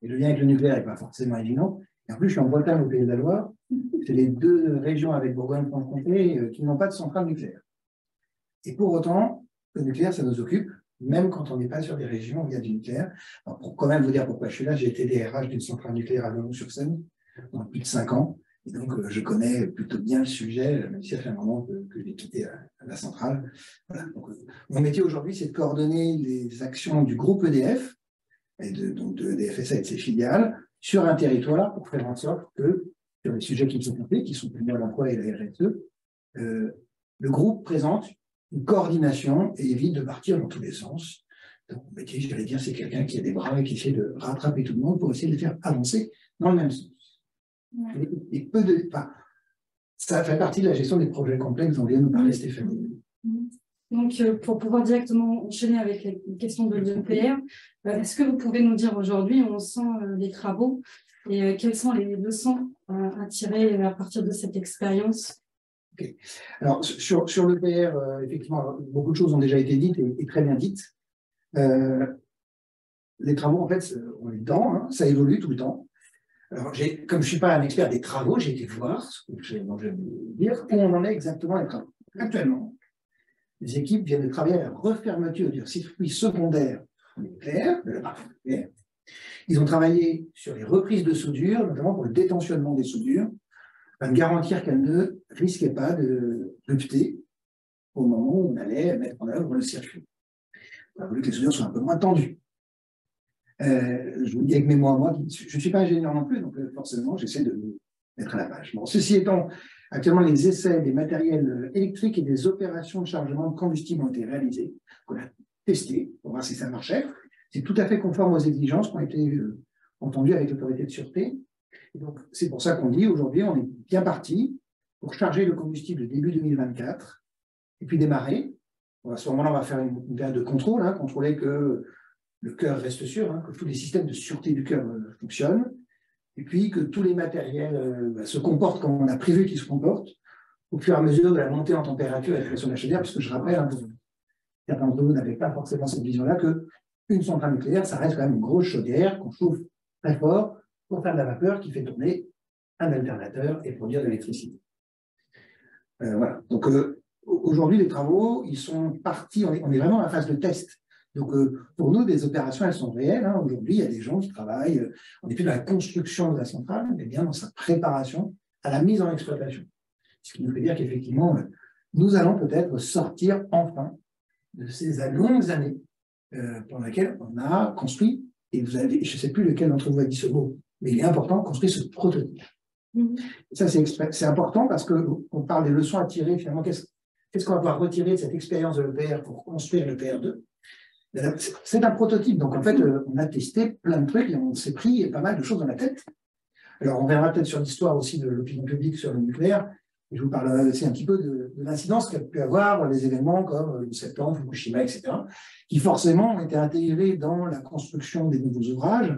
et le lien avec le nucléaire n'est pas forcément évident. Et en plus, je suis en Bretagne, au Pays de la Loire. C'est les deux régions avec Bourgogne-Franche-Comté qui n'ont pas de centrale nucléaire. Et pour autant, le nucléaire, ça nous occupe, même quand on n'est pas sur des régions où il y a du nucléaire. Alors, pour quand même vous dire pourquoi je suis là, j'ai été DRH d'une centrale nucléaire à Neuvaux-sur-Seine pendant plus de 5 ans. Et donc, je connais plutôt bien le sujet, même si ça fait un moment que j'ai quitté la centrale. Voilà. Donc, mon métier aujourd'hui, c'est de coordonner les actions du groupe EDF, et donc de EDF SA et de ses filiales, sur un territoire pour faire en sorte que, sur les sujets qui me sont confiés, qui sont pour moi l'emploi et la RSE, le groupe présente une coordination et évite de partir dans tous les sens. Donc, mon métier, j'allais dire, c'est quelqu'un qui a des bras et qui essaie de rattraper tout le monde pour essayer de les faire avancer dans le même sens. Et ça fait partie de la gestion des projets complexes dont vient nous parler Stéphanie. Donc, pour pouvoir directement enchaîner avec les questions de l'EPR, est-ce que vous pouvez nous dire aujourd'hui, on sent les travaux et quelles sont les leçons à tirer à partir de cette expérience? Okay. Alors, sur l'EPR, effectivement, beaucoup de choses ont déjà été dites et très bien dites. Les travaux, en fait, on est dedans, hein, ça évolue tout le temps. Alors, comme je ne suis pas un expert des travaux, j'ai été voir, ce que je vais vous dire, où on en est exactement les travaux. Actuellement, les équipes viennent de travailler à la refermeture du circuit secondaire nucléaire, de la partie nucléaire. Ils ont travaillé sur les reprises de soudure, notamment pour le détentionnement des soudures, afin de garantir qu'elles ne risquaient pas de rupter au moment où on allait mettre en œuvre le circuit. On a voulu que les soudures soient un peu moins tendues. Je vous dis avec mes mots à moi, je ne suis pas ingénieur non plus, donc forcément, j'essaie de me mettre à la page. Bon, ceci étant, actuellement, les essais des matériels électriques et des opérations de chargement de combustible ont été réalisés. On a testé pour voir si ça marchait. C'est tout à fait conforme aux exigences qui ont été entendues avec l'autorité de sûreté. Et donc, c'est pour ça qu'on dit aujourd'hui, on est bien parti pour charger le combustible début 2024 et puis démarrer. Bon, à ce moment-là, on va faire une période de contrôle, hein, contrôler que le cœur reste sûr, hein, que tous les systèmes de sûreté du cœur fonctionnent, et puis que tous les matériels se comportent comme on a prévu qu'ils se comportent, au fur et à mesure de la montée en température et de la pression de la chaudière, parce que je rappelle, hein, certains d'entre vous n'avaient pas forcément cette vision-là, qu'une centrale nucléaire, ça reste quand même une grosse chaudière qu'on chauffe très fort pour faire de la vapeur qui fait tourner un alternateur et produire de l'électricité. Voilà. Donc, aujourd'hui, les travaux, ils sont partis, on est vraiment à la phase de test. Donc, pour nous, des opérations, elles sont réelles. Hein. Aujourd'hui, il y a des gens qui travaillent, on n'est plus dans la construction de la centrale, mais bien dans sa préparation à la mise en exploitation. Ce qui nous fait dire qu'effectivement, nous allons peut-être sortir enfin de ces longues années pendant lesquelles on a construit, et vous avez, je ne sais plus lequel d'entre vous a dit ce mot, mais il est important, construire ce prototype. Ça, c'est important parce qu'on parle des leçons à tirer, finalement, qu'est-ce qu'on va pouvoir retirer de cette expérience de l'EPR pour construire l'EPR2? C'est un prototype, donc en fait, on a testé plein de trucs et on s'est pris pas mal de choses dans la tête. Alors, on verra peut-être sur l'histoire aussi de l'opinion publique sur le nucléaire. Et je vous parle aussi un petit peu de l'incidence qu'a pu avoir les événements comme le septembre, Fukushima, etc., qui forcément ont été intégrés dans la construction des nouveaux ouvrages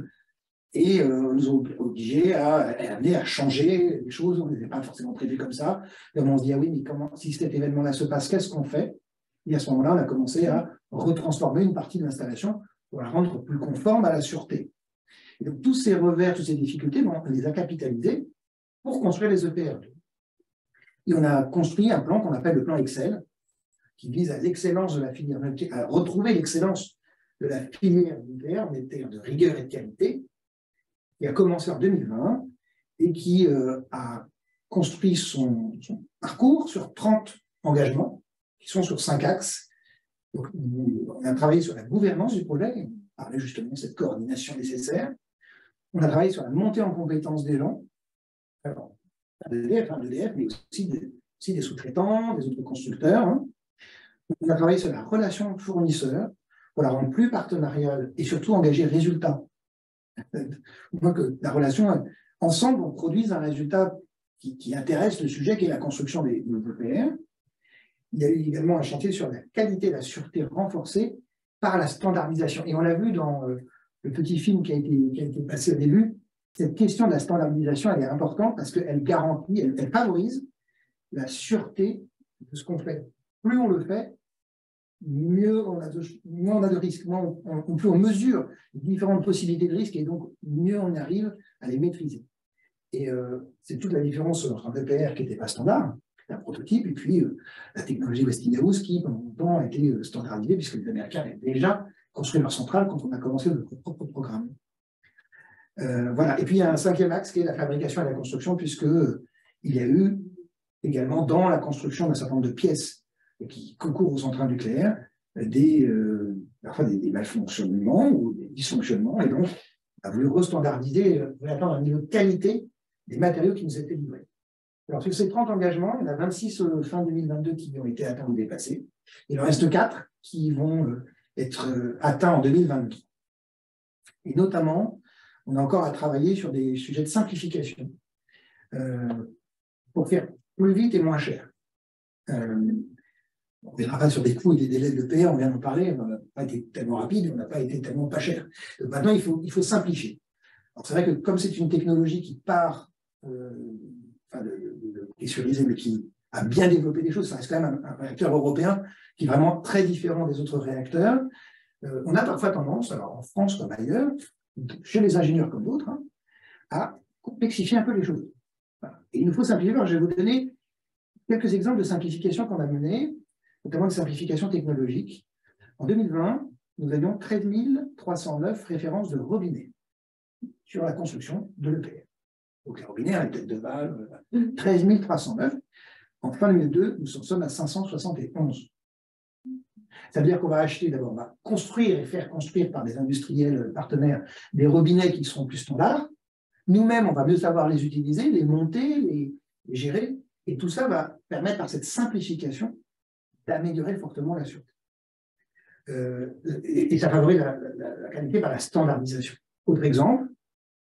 et nous ont obligés à changer les choses. On ne les avait pas forcément prévues comme ça. Et on se dit, ah oui, mais comment, si cet événement-là se passe, qu'est-ce qu'on fait? Et à ce moment-là, on a commencé à retransformer une partie de l'installation pour la rendre plus conforme à la sûreté. Et donc, tous ces revers, toutes ces difficultés, on les a capitalisés pour construire les EPR. Et on a construit un plan qu'on appelle le plan Excel, qui vise à l'excellence de la filière nucléaire, à retrouver l'excellence de la filière nucléaire en termes de rigueur et de qualité, qui a commencé en 2020 et qui a construit son parcours sur 30 engagements, qui sont sur 5 axes. Donc, on a travaillé sur la gouvernance du projet, on parlait justement de cette coordination nécessaire. On a travaillé sur la montée en compétences des gens, alors, d'EDF, mais aussi des sous-traitants, des autres constructeurs. Hein. On a travaillé sur la relation fournisseur pour la rendre plus partenariale et surtout engager résultat. Au moins que la relation, ensemble, on produise un résultat qui intéresse le sujet, qui est la construction des EPR. Il y a eu également un chantier sur la qualité et la sûreté renforcée par la standardisation. Et on l'a vu dans le petit film qui a été passé au début, cette question de la standardisation, elle est importante parce qu'elle garantit, elle favorise la sûreté de ce qu'on fait. Plus on le fait, mieux on a de risques, plus on mesure les différentes possibilités de risques et donc mieux on arrive à les maîtriser. Et c'est toute la différence entre un EPR qui n'était pas standard, un prototype, et puis la technologie Westinghouse qui, pendant longtemps, a été standardisée puisque les Américains avaient déjà construit leur centrale quand on a commencé notre propre programme. Voilà. Et puis il y a un cinquième axe qui est la fabrication et la construction, puisqu'il y a eu également dans la construction d'un certain nombre de pièces qui concourent aux centrales nucléaires parfois des malfonctionnements ou des dysfonctionnements, et donc on a voulu restandardiser, atteindre un niveau de qualité des matériaux qui nous étaient livrés. Alors sur ces 30 engagements, il y en a 26 fin 2022 qui ont été atteints ou dépassés. Il en reste 4 qui vont être atteints en 2023. Et notamment, on a encore à travailler sur des sujets de simplification pour faire plus vite et moins cher. On ne verra pas sur des coûts et des délais de l'EPR, on vient d'en parler, on n'a pas été tellement rapide, on n'a pas été tellement pas cher. Donc maintenant, il faut simplifier. Alors c'est vrai que comme c'est une technologie qui part, qui est sur les mais qui a bien développé des choses, ça reste quand même un réacteur européen qui est vraiment très différent des autres réacteurs. On a parfois tendance, alors en France comme ailleurs, chez les ingénieurs comme d'autres, à complexifier un peu les choses. Voilà. Et il nous faut simplifier. Alors, je vais vous donner quelques exemples de simplification qu'on a menées, notamment de simplification technologique. En 2020, nous avions 13 309 références de robinets sur la construction de l'EPR. Donc les robinets, les têtes de valve, 13 309. En fin 2002, nous en sommes à 571. Ça veut dire qu'on va acheter, d'abord, on va construire et faire construire par des industriels partenaires des robinets qui seront plus standards. Nous-mêmes, on va mieux savoir les utiliser, les monter, les gérer. Et tout ça va permettre, par cette simplification, d'améliorer fortement la sûreté. Et ça favorise la qualité par la standardisation. Autre exemple,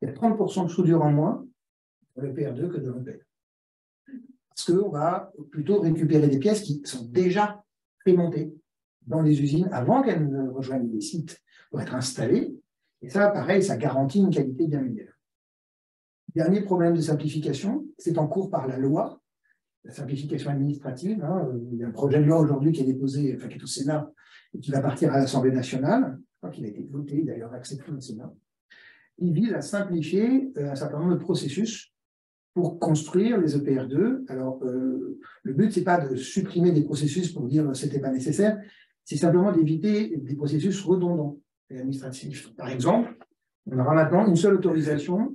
il y a 30% de soudure en moins pour le PR2 que de l'EPR. Parce qu'on va plutôt récupérer des pièces qui sont déjà prémontées dans les usines avant qu'elles ne rejoignent les sites pour être installées. Et ça, pareil, ça garantit une qualité bien meilleure. Dernier problème de simplification, c'est en cours par la loi, la simplification administrative. Il y a un projet de loi aujourd'hui qui est déposé, qui est au Sénat, et qui va partir à l'Assemblée nationale. Je crois qu'il a été voté, d'ailleurs accepté au Sénat. Il vise à simplifier un certain nombre de processus pour construire les EPR2. Alors, le but, ce n'est pas de supprimer des processus pour dire que ce n'était pas nécessaire, c'est simplement d'éviter des processus redondants et administratifs. Par exemple, on aura maintenant une seule autorisation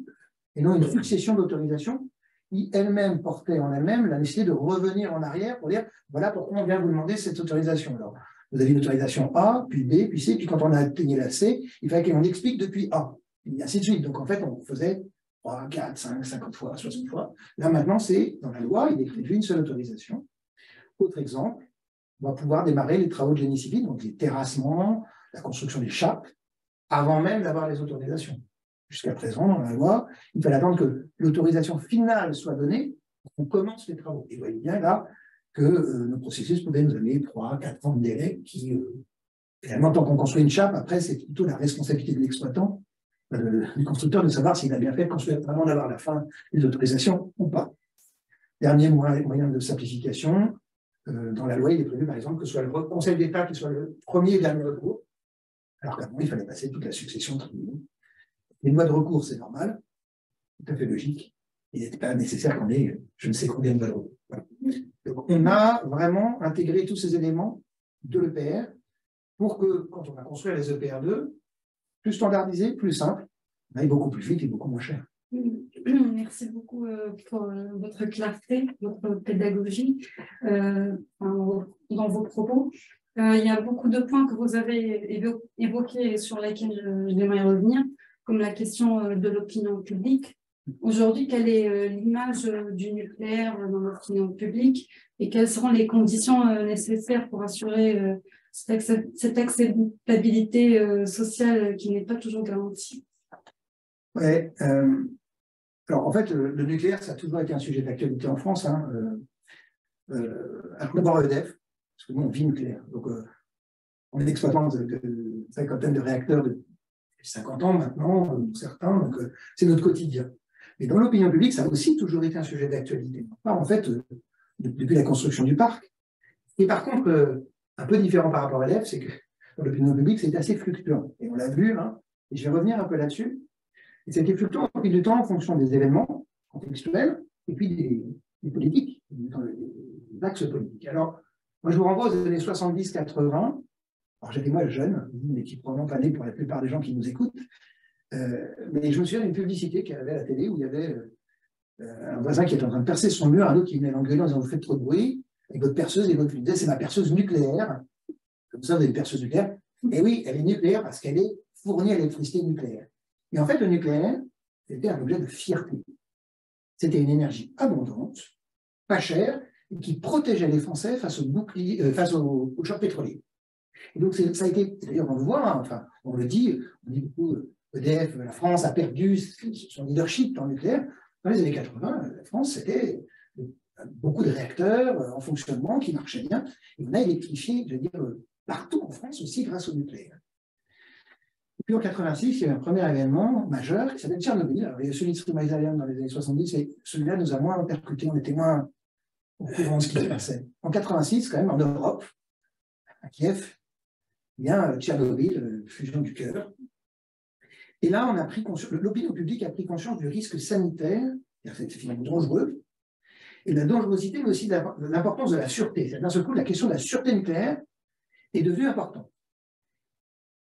et non une succession d'autorisations qui elle-même portait en elle-même la nécessité de revenir en arrière pour dire voilà pourquoi on vient vous demander cette autorisation. Alors, vous avez une autorisation A, puis B, puis C, puis quand on a atteint la C, il fallait qu'on explique depuis A, et ainsi de suite. Donc en fait, on faisait 3, 4, 5, 50 fois, 60 fois. Là maintenant, c'est dans la loi, il est prévu une seule autorisation. Autre exemple, on va pouvoir démarrer les travaux de génie civil, donc les terrassements, la construction des chapes, avant même d'avoir les autorisations. Jusqu'à présent, dans la loi, il fallait attendre que l'autorisation finale soit donnée pour qu'on commence les travaux. Et vous voyez bien là que nos processus pouvaient nous donner 3, 4 ans de délai qui, finalement, tant qu'on construit une chape, après, c'est plutôt la responsabilité de l'exploitant, du constructeur, de savoir s'il a bien fait de construire avant d'avoir la fin des autorisations ou pas. Dernier moyen de simplification, dans la loi, il est prévu, par exemple, que ce soit le Conseil d'État qui soit le premier et dernier recours, alors qu'avant, il fallait passer toute la succession de tribunaux. Les lois de recours, c'est normal, tout à fait logique. Il n'était pas nécessaire qu'on ait je ne sais combien de lois de recours. Voilà. Donc, on a vraiment intégré tous ces éléments de l'EPR pour que, quand on va construire les EPR2, plus standardisé, plus simple, on aille beaucoup plus vite et beaucoup moins cher. Merci beaucoup pour votre clarté, votre pédagogie dans vos propos. Il y a beaucoup de points que vous avez évoqués et sur lesquels j'aimerais revenir, comme la question de l'opinion publique. Aujourd'hui, quelle est l'image du nucléaire dans l'opinion publique et quelles seront les conditions nécessaires pour assurer cette acceptabilité sociale qui n'est pas toujours garantie? Ouais, Alors, en fait, le nucléaire, ça a toujours été un sujet d'actualité en France. Hein. D'abord EDF, parce que nous, on vit nucléaire. Donc, on est exploitant de cinquantaine de réacteurs depuis 50 ans maintenant, certains, donc c'est notre quotidien. Mais dans l'opinion publique, ça a aussi toujours été un sujet d'actualité. En fait, depuis la construction du parc. Et par contre, un peu différent par rapport à EDF, c'est que dans l'opinion publique, c'est assez fluctuant. Et on l'a vu, hein, et je vais revenir un peu là-dessus. Et c'était fluctuant au fil du temps en fonction des événements contextuels et puis des politiques, des axes politiques. Alors, moi, je vous renvoie aux années 70-80. Alors, j'étais moi jeune, mais qui probablement pas né pour la plupart des gens qui nous écoutent. Mais je me souviens d'une publicité qu'il y avait à la télé où il y avait un voisin qui était en train de percer son mur, un autre qui venait l'engueuler en disant vous faites trop de bruit, avec votre perceuse, et l'autre lui disait c'est ma perceuse nucléaire. Comme ça, vous avez une perceuse nucléaire. Et oui, elle est nucléaire parce qu'elle est fournie à l'électricité nucléaire. Et en fait, le nucléaire, c'était un objet de fierté. C'était une énergie abondante, pas chère, et qui protégeait les Français face aux chocs pétroliers. Et donc, ça a été, d'ailleurs, on le voit, hein, enfin, on dit beaucoup, EDF, la France a perdu son leadership dans le nucléaire. Dans les années 80, la France, c'était beaucoup de réacteurs en fonctionnement qui marchaient bien. Et on a électrifié, je veux dire, partout en France aussi grâce au nucléaire. Et puis en 86, il y a eu un premier événement majeur qui s'appelle Tchernobyl. Alors, il y a celui de Three Mile Island dans les années 70, et celui-là nous a moins percuté, on était moins au courant de ce qui se passait. En 86, quand même, en Europe, à Kiev, il y a Tchernobyl, fusion du cœur. Et là, on a pris conscience, l'opinion publique a pris conscience du risque sanitaire, c'est finalement dangereux, et de la dangerosité, mais aussi de l'importance de la sûreté. D'un seul coup, la question de la sûreté nucléaire est devenue importante.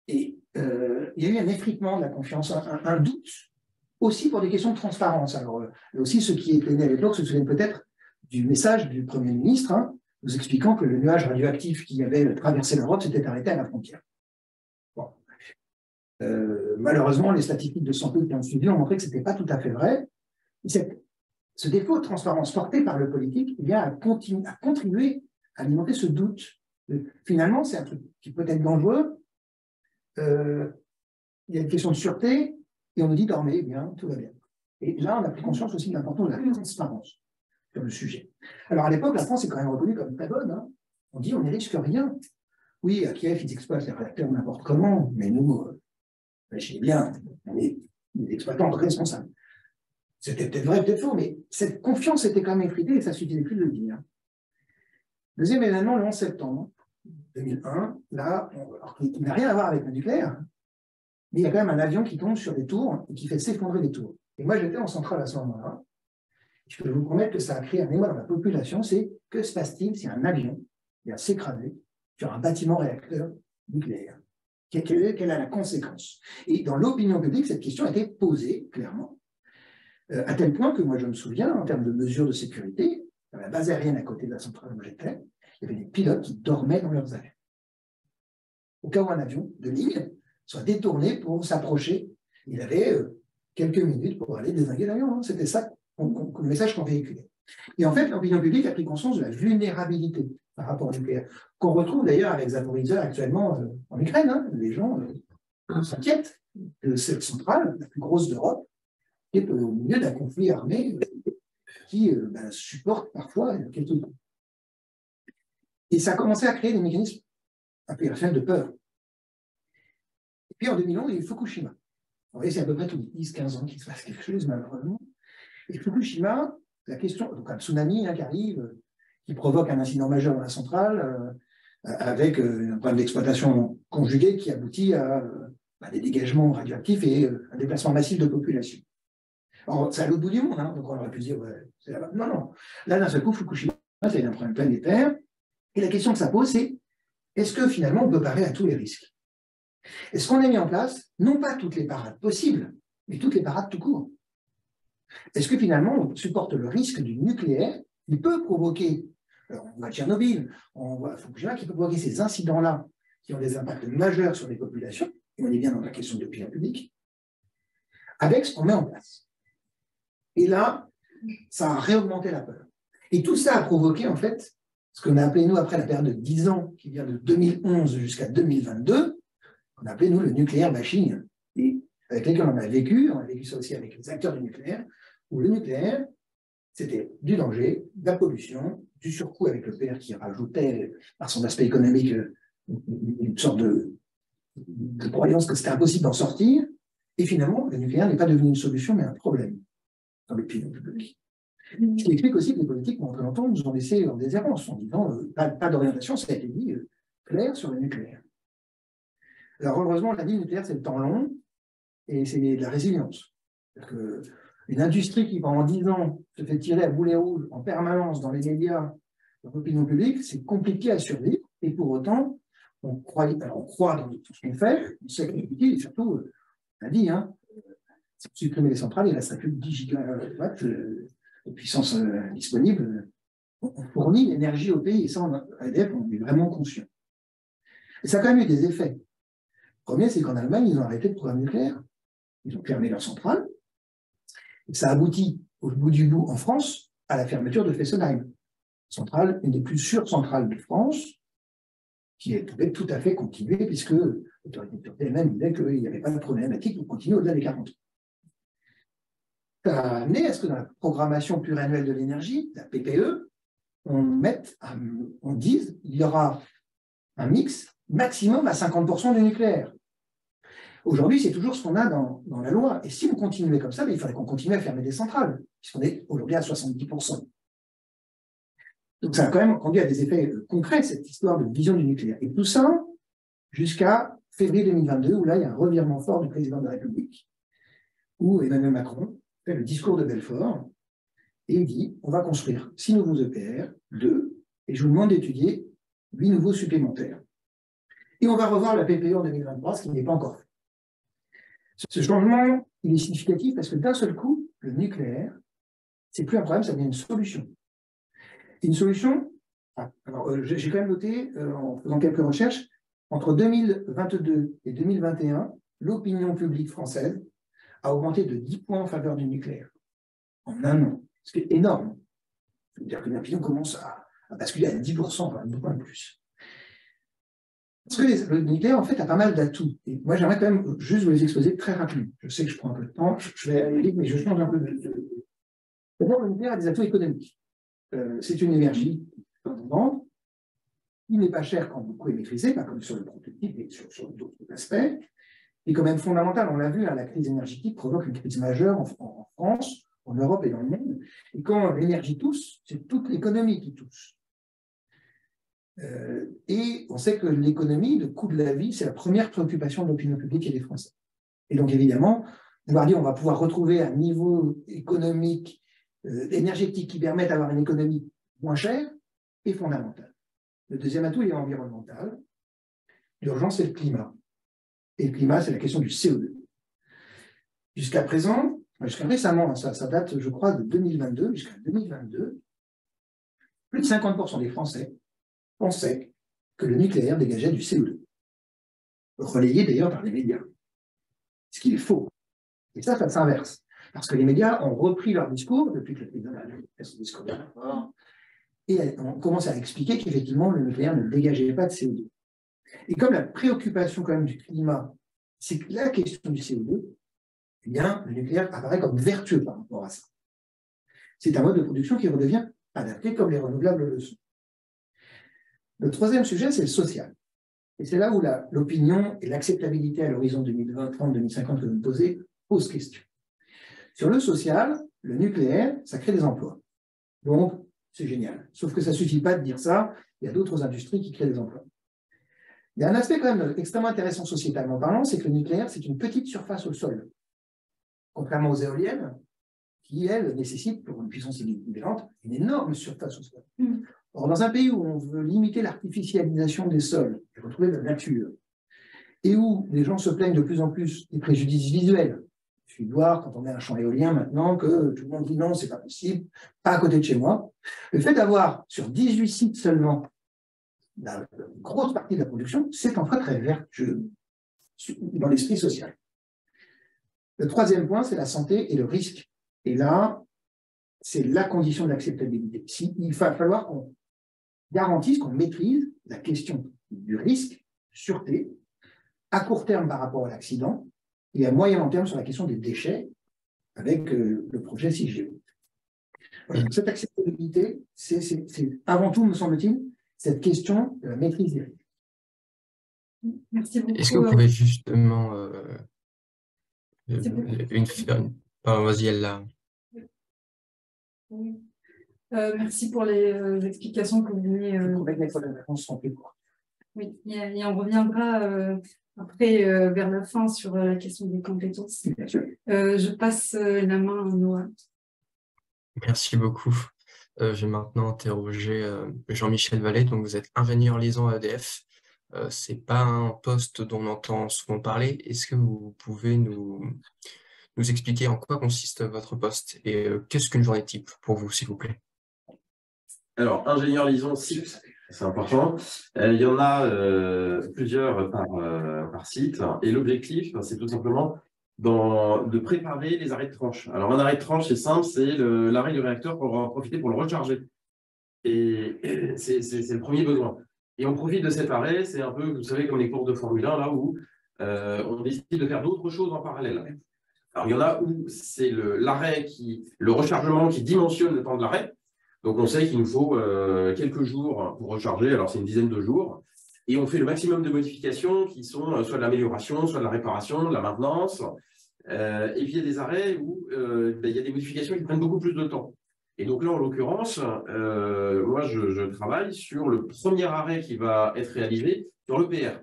Et il y a eu un effritement de la confiance, un doute, aussi pour des questions de transparence. Alors, aussi, ceux qui étaient nés à l'époque se souviennent peut-être du message du Premier ministre, hein, nous expliquant que le nuage radioactif qui avait traversé l'Europe s'était arrêté à la frontière. Bon. Malheureusement, les statistiques de santé qui ont suivi ont montré que ce n'était pas tout à fait vrai. Ce défaut de transparence porté par le politique a contribué à alimenter ce doute. Finalement, c'est un truc qui peut être dangereux. Il y a une question de sûreté et on nous dit dormez bien, tout va bien. Et là, on a pris conscience aussi de l'importance de la transparence sur le sujet. Alors à l'époque, la France est quand même reconnue comme très bonne. Hein. On dit on ne risque rien. Oui, à Kiev, ils exploitent les réacteurs n'importe comment, mais nous, imaginez bien, on est des exploitants responsables. C'était peut-être vrai, peut-être faux, mais cette confiance était quand même effritée et ça suffisait plus de le dire. Deuxième événement, le 11 septembre 2001, là, alors qu'il n'a rien à voir avec le nucléaire, mais il y a quand même un avion qui tombe sur des tours et qui fait s'effondrer les tours. Et moi, j'étais en centrale à ce moment-là. Je peux vous promettre que ça a créé un émoi dans la population, c'est que se passe-t-il si un avion vient s'écraser sur un bâtiment réacteur nucléaire? Quelle est la conséquence? Et dans l'opinion publique, cette question a été posée clairement, à tel point que moi je me souviens, en termes de mesures de sécurité, dans la base aérienne à côté de la centrale où j'étais, il y avait des pilotes qui dormaient dans leurs avions. Au cas où un avion de ligne soit détourné pour s'approcher, il avait quelques minutes pour aller dézinguer l'avion. Hein. C'était ça le message qu'on véhiculait. Et en fait, l'opinion publique a pris conscience de la vulnérabilité par rapport au nucléaire, qu'on retrouve d'ailleurs avec Zaporizhzhia actuellement en Ukraine. Hein. Les gens s'inquiètent de cette centrale, la plus grosse d'Europe, qui est au milieu d'un conflit armé qui supporte parfois quelques coups. Et ça a commencé à créer des mécanismes opérationnels de peur. Et puis en 2011, il y a eu Fukushima. Vous voyez, c'est à peu près tous les 10-15 ans qu'il se passe quelque chose, malheureusement. Et Fukushima, la question, donc un tsunami qui arrive, qui provoque un incident majeur dans la centrale, avec un problème d'exploitation conjugué qui aboutit à des dégagements radioactifs et un déplacement massif de population. Alors, c'est à l'autre bout du monde, hein, donc on aurait pu se dire, ouais, c'est là-bas. Non, non. Là, d'un seul coup, Fukushima, c'est un problème planétaire. Et la question que ça pose, c'est est-ce que finalement on peut parer à tous les risques? Est-ce qu'on a mis en place, non pas toutes les parades possibles, mais toutes les parades tout court? Est-ce que finalement on supporte le risque du nucléaire qui peut provoquer, alors on voit Tchernobyl, on voit Fukushima, qui peut provoquer ces incidents-là qui ont des impacts majeurs sur les populations, et on est bien dans la question de l'opinion publique, avec ce qu'on met en place. Et là, ça a réaugmenté la peur. Et tout ça a provoqué, en fait, ce qu'on a appelé, nous, après la période de 10 ans, qui vient de 2011 jusqu'à 2022, on a appelé, nous, le nucléaire bashing. Et avec lesquels on a vécu ça aussi avec les acteurs du nucléaire, où le nucléaire, c'était du danger, de la pollution, du surcoût avec le PR qui rajoutait, par son aspect économique, une sorte de croyance que c'était impossible d'en sortir. Et finalement, le nucléaire n'est pas devenu une solution, mais un problème dans l'opinion publique. Ce qui explique aussi que les politiques, pendant très longtemps, nous ont laissé en déshérence, en disant pas d'orientation, ça a été dit, clair sur le nucléaire. Alors, heureusement, la vie nucléaire, c'est le temps long et c'est de la résilience. Une industrie qui, pendant 10 ans, se fait tirer à boulet rouge en permanence dans les médias, dans l'opinion publique, c'est compliqué à survivre. Et pour autant, on croit dans tout ce qu'on fait, on sait que c'est utile, et surtout, on a dit, si on supprime les centrales, il resterait plus de 10 gigawatts de puissance disponible. On fournit l'énergie au pays, et ça, à EDF, on est vraiment conscient. Et ça a quand même eu des effets. Le premier, c'est qu'en Allemagne, ils ont arrêté le programme nucléaire. Ils ont fermé leurs centrales. Et ça aboutit, au bout du bout, en France, à la fermeture de Fessenheim. Centrale, une des plus sûres centrales de France, qui pouvait tout à fait continuer, puisque l'autorité de sûreté elle-même disait qu'il n'y avait pas de problématique pour continuer au-delà des 40 ans. Ça a amené à ce que dans la programmation pluriannuelle de l'énergie, la PPE, on dise qu'il y aura un mix maximum à 50% du nucléaire. Aujourd'hui, c'est toujours ce qu'on a dans la loi. Et si on continuait comme ça, il faudrait qu'on continue à fermer des centrales, puisqu'on est aujourd'hui à 70%. Donc ça a quand même conduit à des effets concrets, cette histoire de vision du nucléaire. Et tout ça, jusqu'à février 2022, où là, il y a un revirement fort du président de la République, où Emmanuel Macron fait le discours de Belfort, et il dit, on va construire 6 nouveaux EPR, 2, et je vous demande d'étudier 8 nouveaux supplémentaires. Et on va revoir la PPE en 2023, ce qui n'est pas encore fait. Ce changement, il est significatif parce que d'un seul coup, le nucléaire, c'est plus un problème, ça devient une solution. Une solution, j'ai quand même noté, en faisant quelques recherches, entre 2022 et 2021, l'opinion publique française a augmenté de 10 points en faveur du nucléaire, en un an, ce qui est énorme. C'est-à-dire que l'opinion commence à basculer à 10%, enfin 10 points de plus. Parce que le nucléaire, en fait, a pas mal d'atouts. Et moi, j'aimerais quand même juste vous les exposer très rapidement. Je sais que je prends un peu de temps, je vais aller vite, mais je change un peu de... D'abord, le nucléaire a des atouts économiques. C'est une énergie abondante, il n'est pas cher quand beaucoup est maîtrisé, pas comme sur le prototype et sur d'autres aspects. Il est quand même fondamental, on l'a vu, la crise énergétique provoque une crise majeure en France, en Europe et dans le monde. Et quand l'énergie tousse, c'est toute l'économie qui tousse. Et on sait que l'économie, le coût de la vie, c'est la première préoccupation de l'opinion publique et des Français. Et donc évidemment, on va pouvoir retrouver un niveau économique, énergétique qui permet d'avoir une économie moins chère et fondamentale. Le deuxième atout, il est environnemental. L'urgence, c'est le climat. Et le climat, c'est la question du CO2. Jusqu'à récemment, ça date, je crois, de 2022, jusqu'à 2022, plus de 50% des Français pensaient que le nucléaire dégageait du CO2. Relayé d'ailleurs par les médias. Ce qui est faux. Et ça s'inverse. Parce que les médias ont repris leur discours, depuis que le président a fait son discours d'accord, et on commence à expliquer qu'effectivement, le nucléaire ne dégageait pas de CO2. Et comme la préoccupation quand même du climat, c'est la question du CO2, eh bien, le nucléaire apparaît comme vertueux par rapport à ça. C'est un mode de production qui redevient adapté comme les renouvelables le sont. Le troisième sujet, c'est le social. Et c'est là où l'opinion et l'acceptabilité à l'horizon 2030-2050 que vous posez posent question. Sur le social, le nucléaire, ça crée des emplois. Donc, c'est génial. Sauf que ça ne suffit pas de dire ça. Il y a d'autres industries qui créent des emplois. Il y a un aspect quand même extrêmement intéressant sociétalement parlant, c'est que le nucléaire, c'est une petite surface au sol. Contrairement aux éoliennes, qui, elles, nécessitent, pour une puissance équivalente, une énorme surface au sol. Or, dans un pays où on veut limiter l'artificialisation des sols et retrouver la nature, et où les gens se plaignent de plus en plus des préjudices visuels, il suffit de voir quand on met un champ éolien maintenant que tout le monde dit non, c'est pas possible, pas à côté de chez moi. Le fait d'avoir sur 18 sites seulement une grosse partie de la production, c'est en fait très vertueux dans l'esprit social. Le troisième point, c'est la santé et le risque. Et là, c'est la condition de l'acceptabilité. Il va falloir qu'on garantisse, qu'on maîtrise la question du risque, sûreté, à court terme par rapport à l'accident, et à moyen long terme sur la question des déchets, avec le projet CIGEO. Voilà, cette acceptabilité, c'est avant tout, me semble-t-il, cette question de la maîtrise des risques. Merci beaucoup. Est-ce que vous pouvez justement vas-y, elle l'a. Oui. Merci pour les explications que vous venez. Oui, et on reviendra après vers la fin sur la question des compétences. Bien sûr. Je passe la main à Noah. Merci beaucoup. Je vais maintenant interroger Jean-Michel Vallée. Donc, vous êtes ingénieur liaison à EDF. Ce n'est pas un poste dont on entend souvent parler. Est-ce que vous pouvez nous expliquer en quoi consiste votre poste et qu'est-ce qu'une journée type pour vous, s'il vous plaît? Alors, ingénieur liaison site, c'est important. Il y en a plusieurs par site. Et l'objectif, c'est tout simplement de préparer les arrêts de tranche. Alors, un arrêt de tranche, c'est simple, c'est l'arrêt du réacteur pour en profiter pour le recharger. Et c'est le premier besoin. Et on profite de cet arrêt, c'est un peu, vous savez, comme les courses de Formule 1, là où on décide de faire d'autres choses en parallèle. Alors, il y en a où c'est le rechargement qui dimensionne le temps de l'arrêt. Donc, on sait qu'il nous faut quelques jours pour recharger, alors c'est une dizaine de jours. Et on fait le maximum de modifications qui sont soit de l'amélioration, soit de la réparation, de la maintenance. Et puis, il y a des arrêts où il y a des modifications qui prennent beaucoup plus de temps. Et donc là, en l'occurrence, moi, je travaille sur le premier arrêt qui va être réalisé sur l'EPR.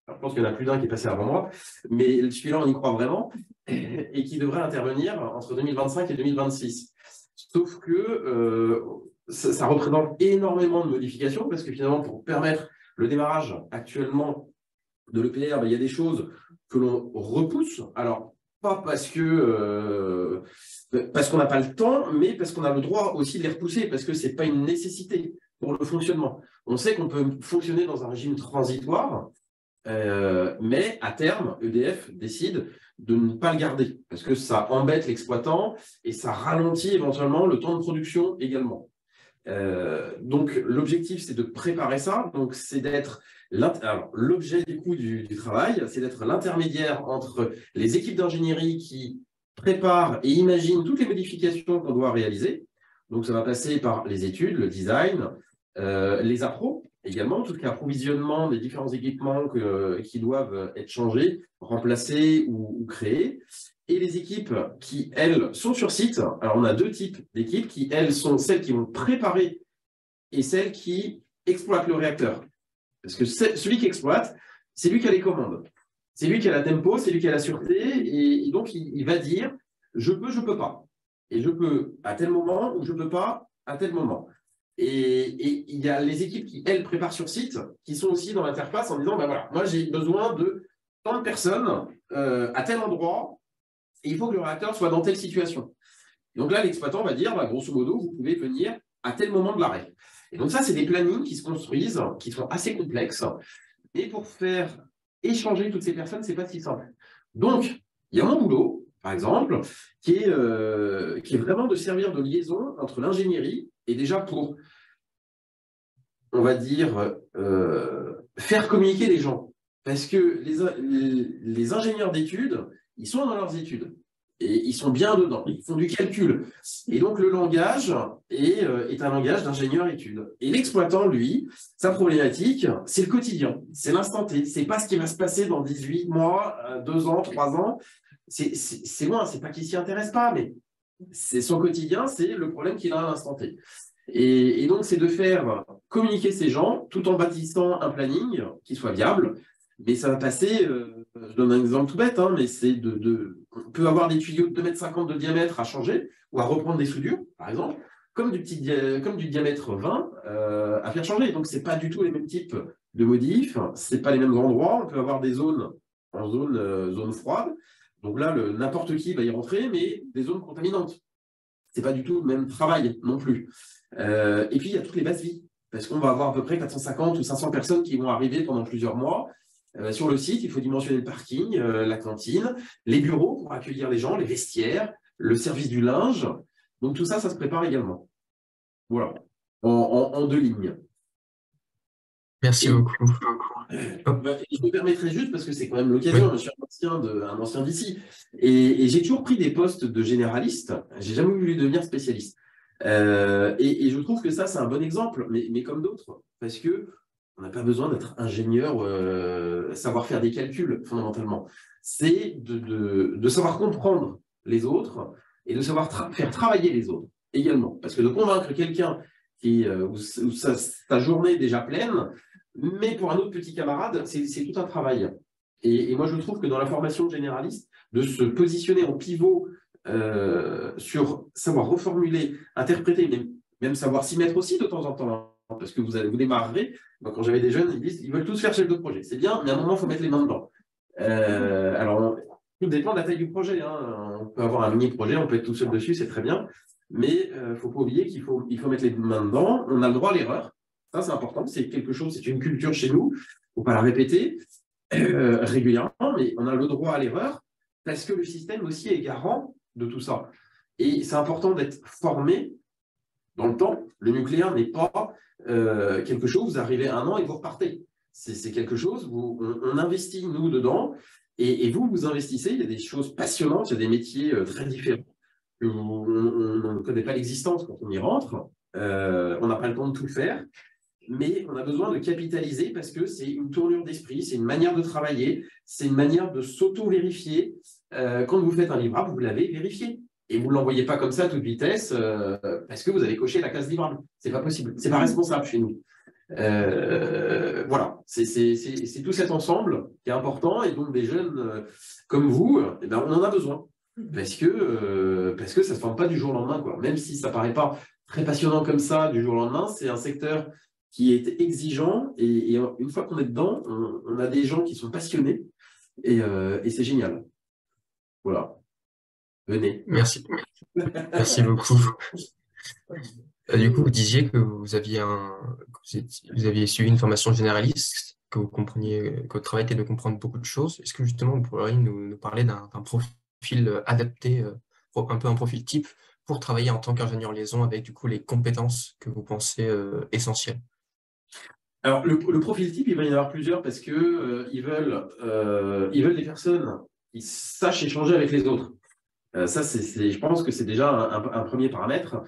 Alors, je pense qu'il y en a plus d'un qui est passé avant moi, mais celui-là, on y croit vraiment, et qui devrait intervenir entre 2025 et 2026. Sauf que ça représente énormément de modifications, parce que finalement, pour permettre le démarrage actuellement de l'EPR, il y a des choses que l'on repousse. Alors, pas parce qu'on n'a pas le temps, mais parce qu'on a le droit aussi de les repousser, parce que ce n'est pas une nécessité pour le fonctionnement. On sait qu'on peut fonctionner dans un régime transitoire, mais à terme, EDF décide de ne pas le garder, parce que ça embête l'exploitant et ça ralentit éventuellement le temps de production également. Donc, l'objectif, c'est de préparer ça. Donc, c'est d'être l'objet du coup du travail, c'est d'être l'intermédiaire entre les équipes d'ingénierie qui préparent et imaginent toutes les modifications qu'on doit réaliser. Donc, ça va passer par les études, le design, les appros également, tout ce qui est approvisionnement des différents équipements qui doivent être changés, remplacés ou créés. Et les équipes qui, elles, sont sur site. Alors, on a deux types d'équipes qui, elles, sont celles qui vont préparer et celles qui exploitent le réacteur. Parce que celui qui exploite, c'est lui qui a les commandes. C'est lui qui a la tempo, c'est lui qui a la sûreté. Et donc, il va dire, je peux pas. Et je peux à tel moment ou je peux pas à tel moment. Et il y a les équipes qui, elles, préparent sur site, qui sont aussi dans l'interface en disant, ben voilà, moi, j'ai besoin de tant de personnes à tel endroit, et il faut que le réacteur soit dans telle situation. Et donc là, l'exploitant va dire, bah, grosso modo, vous pouvez venir à tel moment de l'arrêt. Et donc ça, c'est des plannings qui se construisent, qui sont assez complexes. Et pour faire échanger toutes ces personnes, ce n'est pas si simple. Donc, il y a mon boulot, par exemple, qui est vraiment de servir de liaison entre l'ingénierie et déjà pour, on va dire, faire communiquer les gens. Parce que les ingénieurs d'études, ils sont dans leurs études et ils sont bien dedans, ils font du calcul. Et donc, le langage est un langage d'ingénieur-études. Et l'exploitant, lui, sa problématique, c'est le quotidien, c'est l'instant T. Ce n'est pas ce qui va se passer dans 18 mois, 2 ans, 3 ans. C'est loin, ce n'est pas qu'il ne s'y intéresse pas, mais c'est son quotidien, c'est le problème qu'il a à l'instant T. Et donc, c'est de faire communiquer ces gens tout en bâtissant un planning qui soit viable. Mais ça va passer, je donne un exemple tout bête, hein, mais c'est on peut avoir des tuyaux de 2,50 m de diamètre à changer ou à reprendre des soudures, par exemple, comme du diamètre 20 à faire changer. Donc, ce n'est pas du tout les mêmes types de modifs, ce n'est pas les mêmes endroits. On peut avoir des zones en zone froide. Donc là, n'importe qui va y rentrer, mais des zones contaminantes. Ce n'est pas du tout le même travail non plus. Et puis, il y a toutes les bases vies, parce qu'on va avoir à peu près 450 ou 500 personnes qui vont arriver pendant plusieurs mois. Sur le site, il faut dimensionner le parking, la cantine, les bureaux pour accueillir les gens, les vestiaires, le service du linge. Donc tout ça, ça se prépare également. Voilà, en 2 lignes. Merci beaucoup. Je me permettrai juste, parce que c'est quand même l'occasion, je suis un ancien d'ici, et j'ai toujours pris des postes de généraliste, j'ai jamais voulu devenir spécialiste. Et je trouve que ça, c'est un bon exemple, mais comme d'autres, parce que on n'a pas besoin d'être ingénieur, savoir faire des calculs, fondamentalement. C'est de savoir comprendre les autres et de savoir faire travailler les autres également. Parce que de convaincre quelqu'un où sa journée est déjà pleine, mais pour un autre petit camarade, c'est tout un travail. Et moi, je trouve que dans la formation généraliste, de se positionner en pivot sur savoir reformuler, interpréter, même savoir s'y mettre aussi de temps en temps, hein, parce que vous démarrerez. Moi, quand j'avais des jeunes, ils disent ils veulent tous faire chef de projet. C'est bien, mais à un moment, il faut mettre les mains dedans. Alors, tout dépend de la taille du projet. Hein. On peut avoir un mini-projet, on peut être tout seul dessus, c'est très bien. Mais il ne faut pas oublier qu'il faut mettre les mains dedans. On a le droit à l'erreur. Ça, c'est important. C'est quelque chose, c'est une culture chez nous. Il ne faut pas la répéter régulièrement, mais on a le droit à l'erreur parce que le système aussi est garant de tout ça. Et c'est important d'être formé dans le temps. Le nucléaire n'est pas quelque chose, vous arrivez 1 an et vous repartez. C'est quelque chose où on investit, nous, dedans, et vous investissez. Il y a des choses passionnantes, il y a des métiers très différents. On ne connaît pas l'existence quand on y rentre. On n'a pas le temps de tout faire. Mais on a besoin de capitaliser parce que c'est une tournure d'esprit, c'est une manière de travailler, c'est une manière de s'auto-vérifier. Quand vous faites un livrable, vous l'avez vérifié. Et vous ne l'envoyez pas comme ça à toute vitesse parce que vous avez coché la case livrable. Ce n'est pas possible. Ce n'est pas responsable chez nous. Voilà, c'est tout cet ensemble qui est important. Et donc, des jeunes comme vous, eh ben, on en a besoin. Parce que ça ne se forme pas du jour au lendemain, quoi. Même si ça ne paraît pas très passionnant comme ça du jour au lendemain, c'est un secteur qui est exigeant, et une fois qu'on est dedans, on a des gens qui sont passionnés, et c'est génial. Voilà. Venez. Merci. Merci beaucoup. Du coup, vous disiez que vous aviez suivi une formation généraliste, que votre travail était de comprendre beaucoup de choses. Est-ce que justement, vous pourriez nous parler d'un profil adapté, un peu un profil type, pour travailler en tant qu'ingénieur liaison avec du coup les compétences que vous pensez essentielles? Alors, le profil type, il va y en avoir plusieurs parce que ils veulent des personnes qui sachent échanger avec les autres. Ça, je pense que c'est déjà un premier paramètre.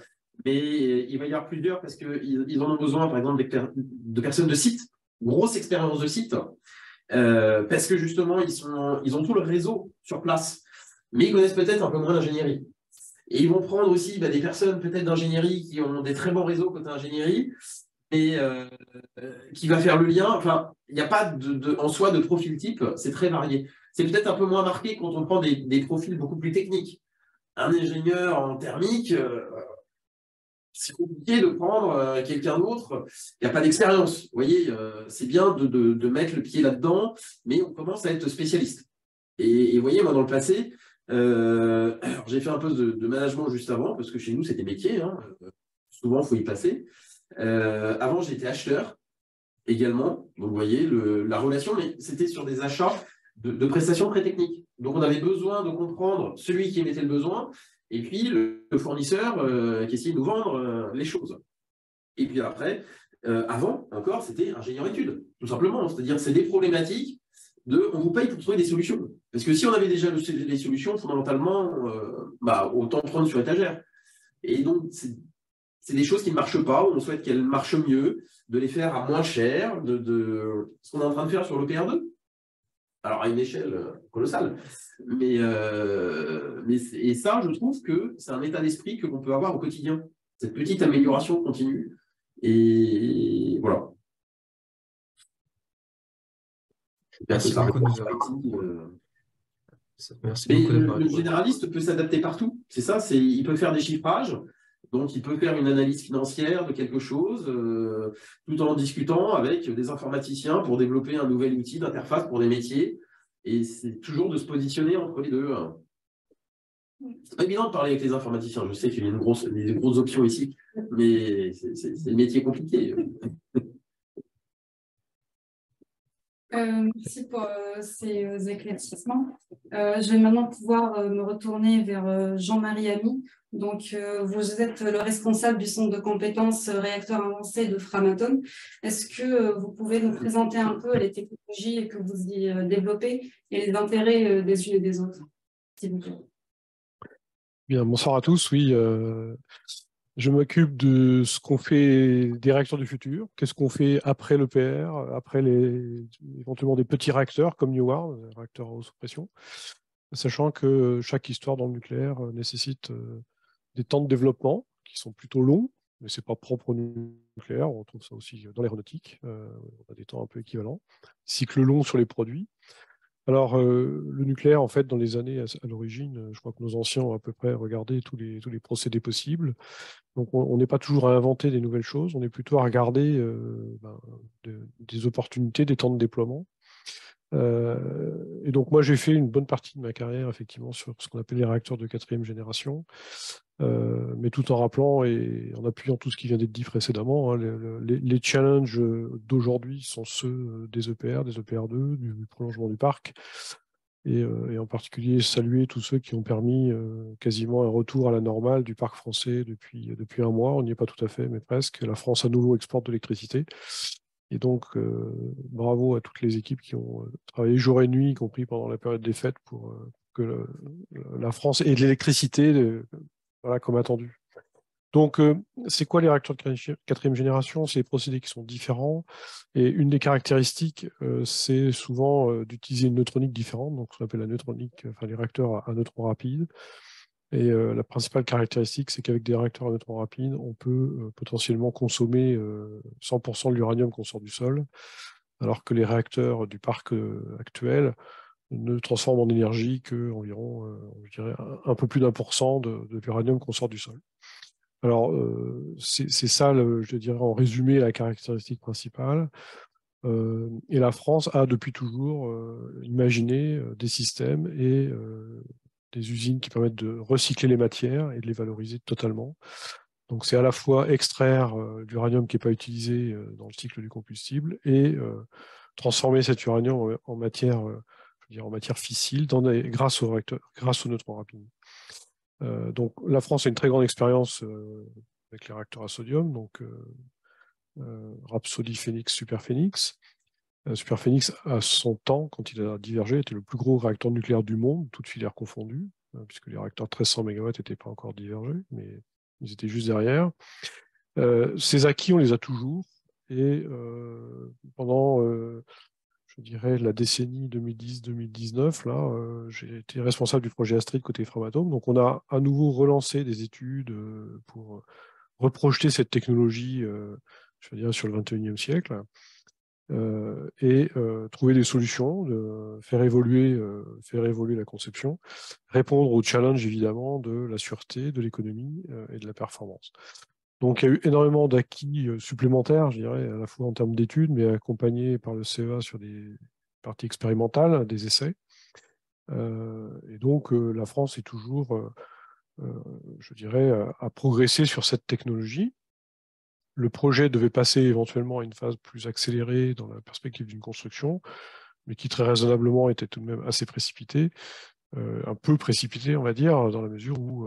Mais il va y avoir plusieurs parce qu'ils en ont besoin, par exemple, de personnes de site, grosse expérience de site, parce que justement, ils ont tout le réseau sur place, mais ils connaissent peut-être un peu moins l'ingénierie. Et ils vont prendre aussi des personnes peut-être d'ingénierie qui ont des très bons réseaux côté ingénierie, et qui va faire le lien. Enfin, il n'y a pas en soi de profil type, c'est très varié. C'est peut-être un peu moins marqué quand on prend des profils beaucoup plus techniques. Un ingénieur en thermique, c'est compliqué de prendre quelqu'un d'autre. Il n'y a pas d'expérience. Vous voyez, c'est bien de mettre le pied là-dedans, mais on commence à être spécialiste. Et vous voyez, moi, dans le passé, j'ai fait un poste de management juste avant, parce que chez nous, c'est des métiers. Hein, souvent, il faut y passer. Avant, j'étais acheteur également. Donc, vous voyez, la relation, mais c'était sur des achats de prestations très techniques. Donc, on avait besoin de comprendre celui qui émettait le besoin et puis le fournisseur qui essayait de nous vendre les choses. Et puis après, avant encore, c'était ingénieur-études, tout simplement. C'est-à-dire, c'est des problématiques on vous paye pour trouver des solutions. Parce que si on avait déjà les solutions, fondamentalement, autant prendre sur étagère. Et donc, c'est des choses qui ne marchent pas, on souhaite qu'elles marchent mieux, de les faire à moins cher, de ce qu'on est en train de faire sur le PR2. Alors, à une échelle colossale. Et ça, je trouve que c'est un état d'esprit que l'on peut avoir au quotidien. Cette petite amélioration continue. Et voilà. Merci beaucoup de nous avoir dit. Le généraliste peut s'adapter partout. C'est ça, il peut faire des chiffrages. Donc, il peut faire une analyse financière de quelque chose tout en discutant avec des informaticiens pour développer un nouvel outil d'interface pour des métiers. Et c'est toujours de se positionner entre les deux. C'est pas évident de parler avec les informaticiens. Je sais qu'il y a des grosses options ici, mais c'est des métiers compliqués. Merci pour ces éclaircissements. Je vais maintenant pouvoir me retourner vers Jean-Marie Ami. Donc, vous êtes le responsable du centre de compétences réacteurs avancés de Framatome. Est-ce que vous pouvez nous présenter un peu les technologies que vous y développez et les intérêts des unes et des autres, s'il vous plaît? Bien, bonsoir à tous. Oui, je m'occupe de ce qu'on fait des réacteurs du futur. Qu'est-ce qu'on fait après l'EPR, après éventuellement des petits réacteurs comme NEWAR, réacteurs à haute pression, sachant que chaque histoire dans le nucléaire nécessite des temps de développement qui sont plutôt longs, mais ce n'est pas propre au nucléaire. On retrouve ça aussi dans l'aéronautique. On a des temps un peu équivalents. Cycle long sur les produits. Alors, le nucléaire, en fait, dans les années à l'origine, je crois que nos anciens ont à peu près regardé tous les procédés possibles. Donc, on n'est pas toujours à inventer des nouvelles choses, on est plutôt à regarder des opportunités, des temps de déploiement. Et donc, moi, j'ai fait une bonne partie de ma carrière, effectivement, sur ce qu'on appelle les réacteurs de 4e génération, mais tout en rappelant et en appuyant tout ce qui vient d'être dit précédemment, hein, les challenges d'aujourd'hui sont ceux des EPR, des EPR2, du prolongement du parc, et en particulier saluer tous ceux qui ont permis quasiment un retour à la normale du parc français depuis un mois. On n'y est pas tout à fait, mais presque. La France à nouveau exporte de l'électricité. Et donc, bravo à toutes les équipes qui ont travaillé jour et nuit, y compris pendant la période des fêtes, pour que la France ait de l'électricité, voilà, comme attendu. Donc, c'est quoi les réacteurs de 4e génération? C'est des procédés qui sont différents. Et une des caractéristiques, c'est souvent d'utiliser une neutronique différente, donc ce qu'on appelle la neutronique, enfin les réacteurs à neutrons rapides. Et la principale caractéristique, c'est qu'avec des réacteurs à neutrons rapides, on peut potentiellement consommer 100% de l'uranium qu'on sort du sol, alors que les réacteurs du parc actuel ne transforment en énergie qu'environ, je dirais, un peu plus d'1% de l'uranium qu'on sort du sol. Alors, c'est ça, je dirais, en résumé, la caractéristique principale. Et la France a depuis toujours imaginé des systèmes et des usines qui permettent de recycler les matières et de les valoriser totalement. Donc, c'est à la fois extraire l'uranium qui n'est pas utilisé dans le cycle du combustible et transformer cet uranium en matière, je veux dire, en matière fissile grâce aux neutrons rapides. Donc, la France a une très grande expérience avec les réacteurs à sodium, donc Rhapsody, Phénix, Superphénix. Superphénix, à son temps, quand il a divergé, était le plus gros réacteur nucléaire du monde, toutes filières confondues, puisque les réacteurs de 1300 MW n'étaient pas encore divergés, mais ils étaient juste derrière. Ces acquis, on les a toujours, et pendant, je dirais, la décennie 2010-2019, là, j'ai été responsable du projet Astrid côté Framatome, donc on a à nouveau relancé des études pour reprojeter cette technologie, je veux dire, sur le 21e siècle, et trouver des solutions, faire évoluer la conception, répondre au challenge évidemment de la sûreté, de l'économie et de la performance. Donc il y a eu énormément d'acquis supplémentaires, je dirais, à la fois en termes d'études, mais accompagnés par le CEA sur des parties expérimentales, des essais. Et donc la France est toujours, je dirais, à progresser sur cette technologie. Le projet devait passer éventuellement à une phase plus accélérée dans la perspective d'une construction, mais qui très raisonnablement était tout de même assez précipité, un peu précipité, on va dire, dans la mesure où,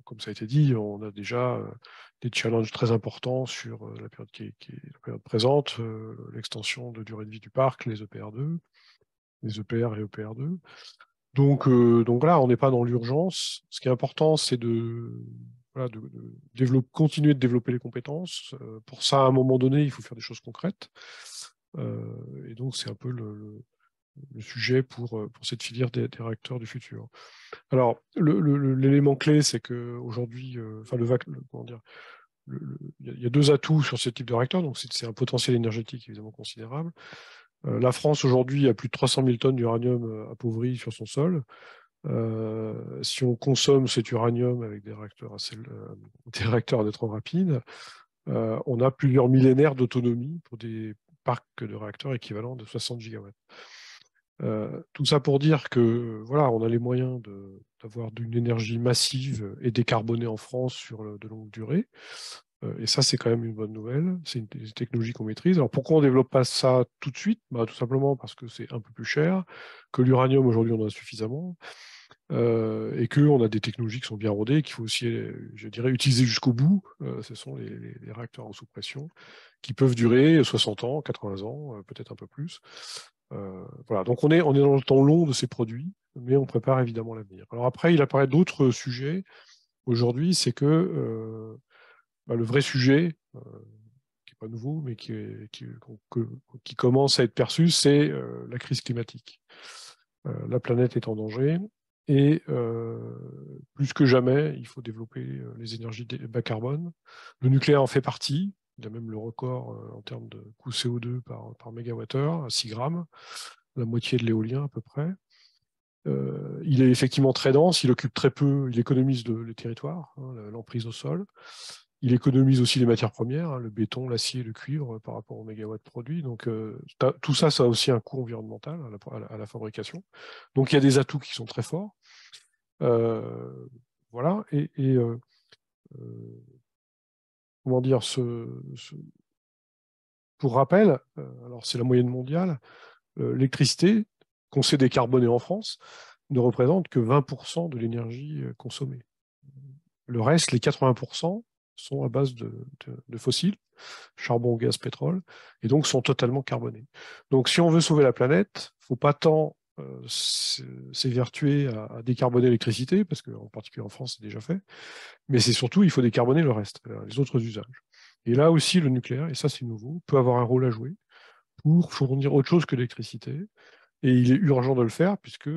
comme ça a été dit, on a déjà des challenges très importants sur la période qui est la période présente, l'extension de durée de vie du parc, les EPR2, les EPR et EPR2. Donc là, on n'est pas dans l'urgence. Ce qui est important, c'est voilà, continuer de développer les compétences. Pour ça, à un moment donné, il faut faire des choses concrètes. Et donc, c'est un peu le sujet pour cette filière des réacteurs du futur. Alors, l'élément clé, c'est qu'aujourd'hui, comment dire, il y a deux atouts sur ce type de réacteur. Donc, c'est un potentiel énergétique évidemment considérable. La France, aujourd'hui, a plus de 300 000 tonnes d'uranium appauvri sur son sol. Si on consomme cet uranium avec des réacteurs à neutrons rapides, on a plusieurs millénaires d'autonomie pour des parcs de réacteurs équivalents de 60 gigawatts. Tout ça pour dire que voilà, on a les moyens d'avoir une énergie massive et décarbonée en France sur de longue durée. Et ça, c'est quand même une bonne nouvelle. C'est une technologie qu'on maîtrise. Alors pourquoi on ne développe pas ça tout de suite? Tout simplement parce que c'est un peu plus cher, que l'uranium aujourd'hui on en a suffisamment, et qu'on a des technologies qui sont bien rodées, qu'il faut aussi, je dirais, utiliser jusqu'au bout. Ce sont les réacteurs en sous-pression qui peuvent durer 60 ans, 80 ans, peut-être un peu plus. Voilà, donc on est dans le temps long de ces produits, mais on prépare évidemment l'avenir. Alors après, il apparaît d'autres sujets aujourd'hui, c'est que le vrai sujet, qui n'est pas nouveau, mais qui commence à être perçu, c'est la crise climatique. La planète est en danger et plus que jamais, il faut développer les énergies bas carbone. Le nucléaire en fait partie. Il a même le record en termes de coût CO2 par mégawattheure, à 6 grammes, la moitié de l'éolien à peu près. Il est effectivement très dense, il occupe très peu, il économise les territoires, hein, l'emprise au sol. Il économise aussi les matières premières, hein, le béton, l'acier, le cuivre par rapport aux mégawatts produits. Donc tout ça, ça a aussi un coût environnemental à la fabrication. Donc il y a des atouts qui sont très forts. Voilà. Comment dire, pour rappel, alors c'est la moyenne mondiale, l'électricité qu'on sait décarboner en France ne représente que 20% de l'énergie consommée. Le reste, les 80%, sont à base de fossiles, charbon, gaz, pétrole, et donc sont totalement carbonés. Donc si on veut sauver la planète, il ne faut pas tant s'évertuer à décarboner l'électricité, parce qu'en particulier en France, c'est déjà fait, mais c'est surtout, il faut décarboner le reste, les autres usages. Et là aussi, le nucléaire, et ça c'est nouveau, peut avoir un rôle à jouer pour fournir autre chose que l'électricité. Et il est urgent de le faire, puisque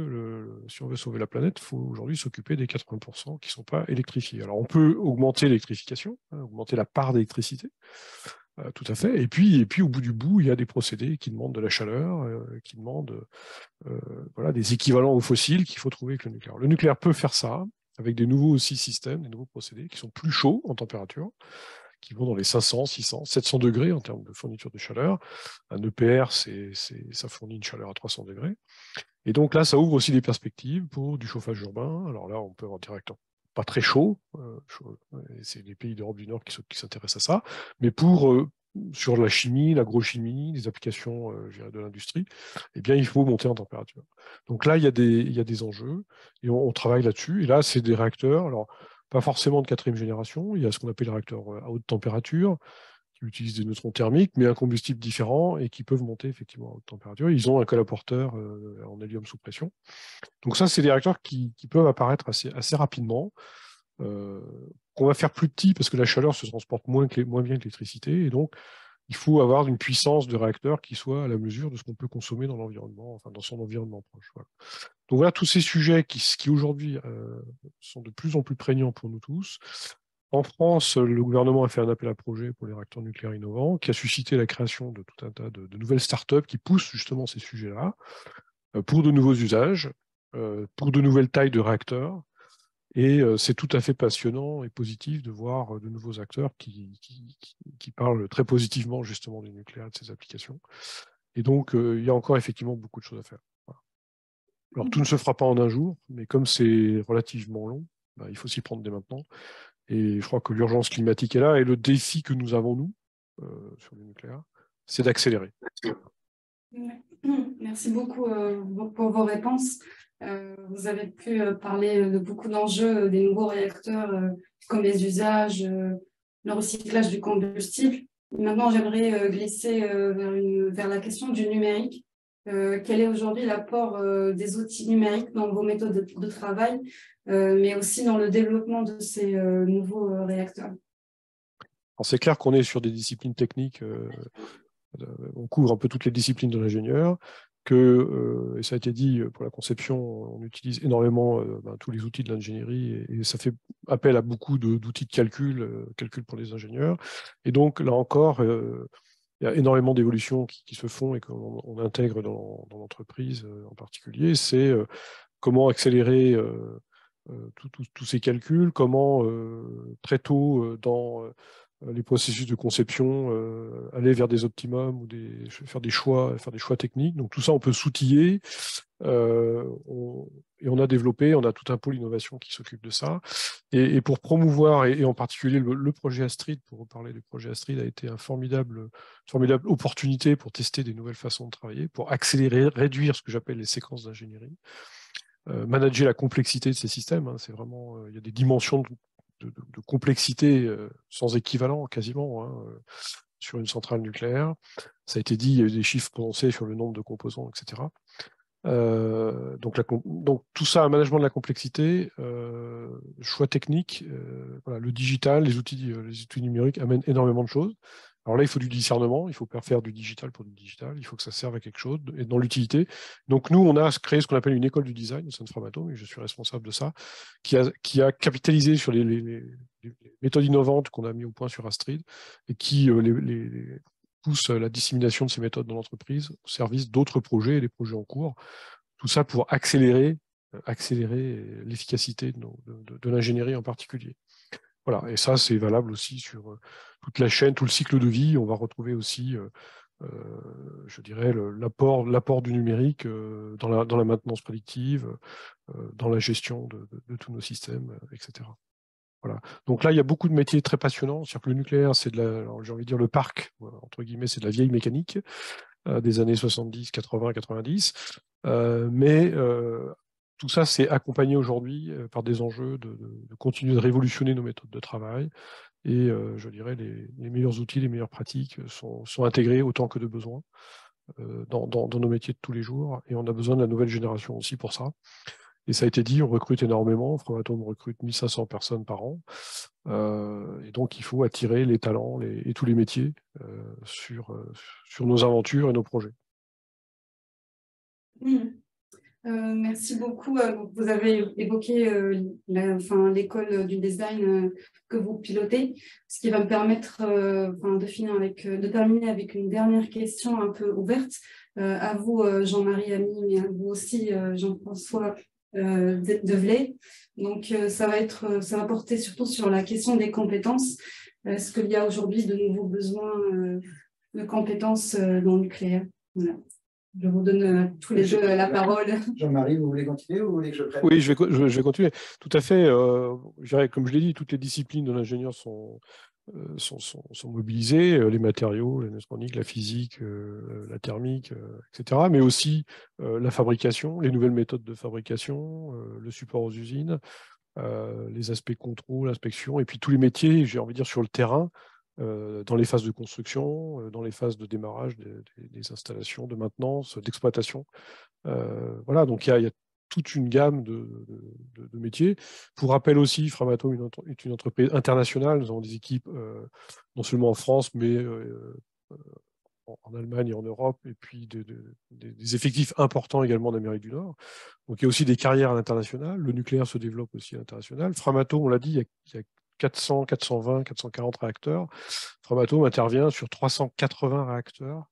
si on veut sauver la planète, il faut aujourd'hui s'occuper des 80% qui ne sont pas électrifiés. Alors on peut augmenter l'électrification, hein, augmenter la part d'électricité, tout à fait. Et puis au bout du bout, il y a des procédés qui demandent de la chaleur, qui demandent voilà, des équivalents aux fossiles qu'il faut trouver avec le nucléaire. Le nucléaire peut faire ça, avec des nouveaux aussi systèmes, des nouveaux procédés qui sont plus chauds en température, qui vont dans les 500, 600, 700 degrés en termes de fourniture de chaleur. Un EPR, ça fournit une chaleur à 300 degrés. Et donc là, ça ouvre aussi des perspectives pour du chauffage urbain. Alors là, on peut avoir des réacteurs pas très chauds, c'est les pays d'Europe du Nord qui s'intéressent à ça, mais sur la chimie, l'agrochimie, les applications de l'industrie, eh bien, il faut monter en température. Donc là, il y a des enjeux, et on travaille là-dessus. Et là, c'est des réacteurs, alors pas forcément de 4e génération, il y a ce qu'on appelle les réacteurs à haute température, qui utilisent des neutrons thermiques, mais un combustible différent et qui peuvent monter effectivement à haute température. Ils ont un colporteur en hélium sous pression. Donc ça, c'est des réacteurs qui peuvent apparaître assez rapidement, qu'on va faire plus petits parce que la chaleur se transporte moins bien que l'électricité, et donc il faut avoir une puissance de réacteur qui soit à la mesure de ce qu'on peut consommer dans l'environnement, enfin dans son environnement proche. Voilà. Donc voilà tous ces sujets qui aujourd'hui sont de plus en plus prégnants pour nous tous. En France, le gouvernement a fait un appel à projet pour les réacteurs nucléaires innovants, qui a suscité la création de tout un tas de nouvelles startups qui poussent justement ces sujets-là pour de nouveaux usages, pour de nouvelles tailles de réacteurs. Et c'est tout à fait passionnant et positif de voir de nouveaux acteurs qui parlent très positivement justement du nucléaire et de ses applications. Et donc, il y a encore effectivement beaucoup de choses à faire. Voilà. Alors, tout ne se fera pas en un jour, mais comme c'est relativement long, il faut s'y prendre dès maintenant. Et je crois que l'urgence climatique est là, et le défi que nous avons, nous, sur le nucléaire, c'est d'accélérer. Merci beaucoup pour vos réponses. Vous avez pu parler de beaucoup d'enjeux des nouveaux réacteurs, comme les usages, le recyclage du combustible. Maintenant, j'aimerais glisser vers la question du numérique. Quel est aujourd'hui l'apport des outils numériques dans vos méthodes de travail, mais aussi dans le développement de ces nouveaux réacteurs? Alors c'est clair qu'on est sur des disciplines techniques, on couvre un peu toutes les disciplines de l'ingénieur, et ça a été dit, pour la conception, on utilise énormément tous les outils de l'ingénierie, et ça fait appel à beaucoup d'outils de calcul pour les ingénieurs. Et donc là encore, il y a énormément d'évolutions qui se font et qu'on intègre dans l'entreprise en particulier. C'est comment accélérer tous ces calculs, comment très tôt les processus de conception aller vers des optimums ou faire des choix techniques. Donc tout ça, on peut s'outiller. Et on a tout un pôle innovation qui s'occupe de ça. Et pour promouvoir, et en particulier le projet Astrid, pour reparler du projet Astrid, a été une formidable opportunité pour tester des nouvelles façons de travailler, pour accélérer, réduire ce que j'appelle les séquences d'ingénierie. manager la complexité de ces systèmes. Hein. C'est vraiment, il y a des dimensions de complexité sans équivalent quasiment sur une centrale nucléaire. Ça a été dit, il y a eu des chiffres prononcés sur le nombre de composants, etc. Donc tout ça, un management de la complexité, choix technique, voilà, le digital, les outils numériques amènent énormément de choses. Alors là, il faut du discernement, il faut faire du digital pour du digital, il faut que ça serve à quelque chose, et dans l'utilité. Donc nous, on a créé ce qu'on appelle une école du design au sein de Framatome, et je suis responsable de ça, qui a capitalisé sur les méthodes innovantes qu'on a mis au point sur Astrid, et qui pousse la dissémination de ces méthodes dans l'entreprise au service d'autres projets et des projets en cours. Tout ça pour accélérer l'efficacité de l'ingénierie en particulier. Voilà, et ça, c'est valable aussi sur toute la chaîne, tout le cycle de vie. On va retrouver aussi, je dirais, l'apport du numérique dans la maintenance prédictive, dans la gestion de tous nos systèmes, etc. Voilà. Donc là, il y a beaucoup de métiers très passionnants. C'est-à-dire que le nucléaire, c'est j'ai envie de dire le parc, entre guillemets, c'est de la vieille mécanique des années 70, 80, 90. Mais tout ça, c'est accompagné aujourd'hui par des enjeux de continuer de révolutionner nos méthodes de travail. Et je dirais, les meilleurs outils, les meilleures pratiques sont intégrés autant que de besoin dans nos métiers de tous les jours. Et on a besoin de la nouvelle génération aussi pour ça. Et ça a été dit, on recrute énormément. Framatome recrute 1500 personnes par an. Et donc, il faut attirer les talents et tous les métiers sur nos aventures et nos projets. Merci beaucoup. Vous avez évoqué l'école du design que vous pilotez, ce qui va me permettre de terminer avec une dernière question un peu ouverte. À vous, Jean-Marie Ami, mais à vous aussi, Jean-François Develay. Donc, ça va porter surtout sur la question des compétences. Est-ce qu'il y a aujourd'hui de nouveaux besoins de compétences dans le nucléaire? Voilà. Je vous donne tous les deux la parole. Jean-Marie, vous voulez continuer ou vous voulez que je prenne? Oui, je vais continuer. Tout à fait. Je dirais, comme je l'ai dit, toutes les disciplines de l'ingénieur sont mobilisées, les matériaux, l'électronique, la physique, la thermique, etc. Mais aussi la fabrication, les nouvelles méthodes de fabrication, le support aux usines, les aspects contrôle, inspection, et puis tous les métiers, j'ai envie de dire, sur le terrain, dans les phases de construction, dans les phases de démarrage des installations, de maintenance, d'exploitation. Voilà, donc il y a toute une gamme de métiers. Pour rappel aussi, Framatome est une entreprise internationale. Nous avons des équipes non seulement en France, mais en Allemagne et en Europe, et puis des effectifs importants également en Amérique du Nord. Donc il y a aussi des carrières à l'international. Le nucléaire se développe aussi à l'international. Framatome, on l'a dit, il y a 400, 420, 440 réacteurs. Framatome intervient sur 380 réacteurs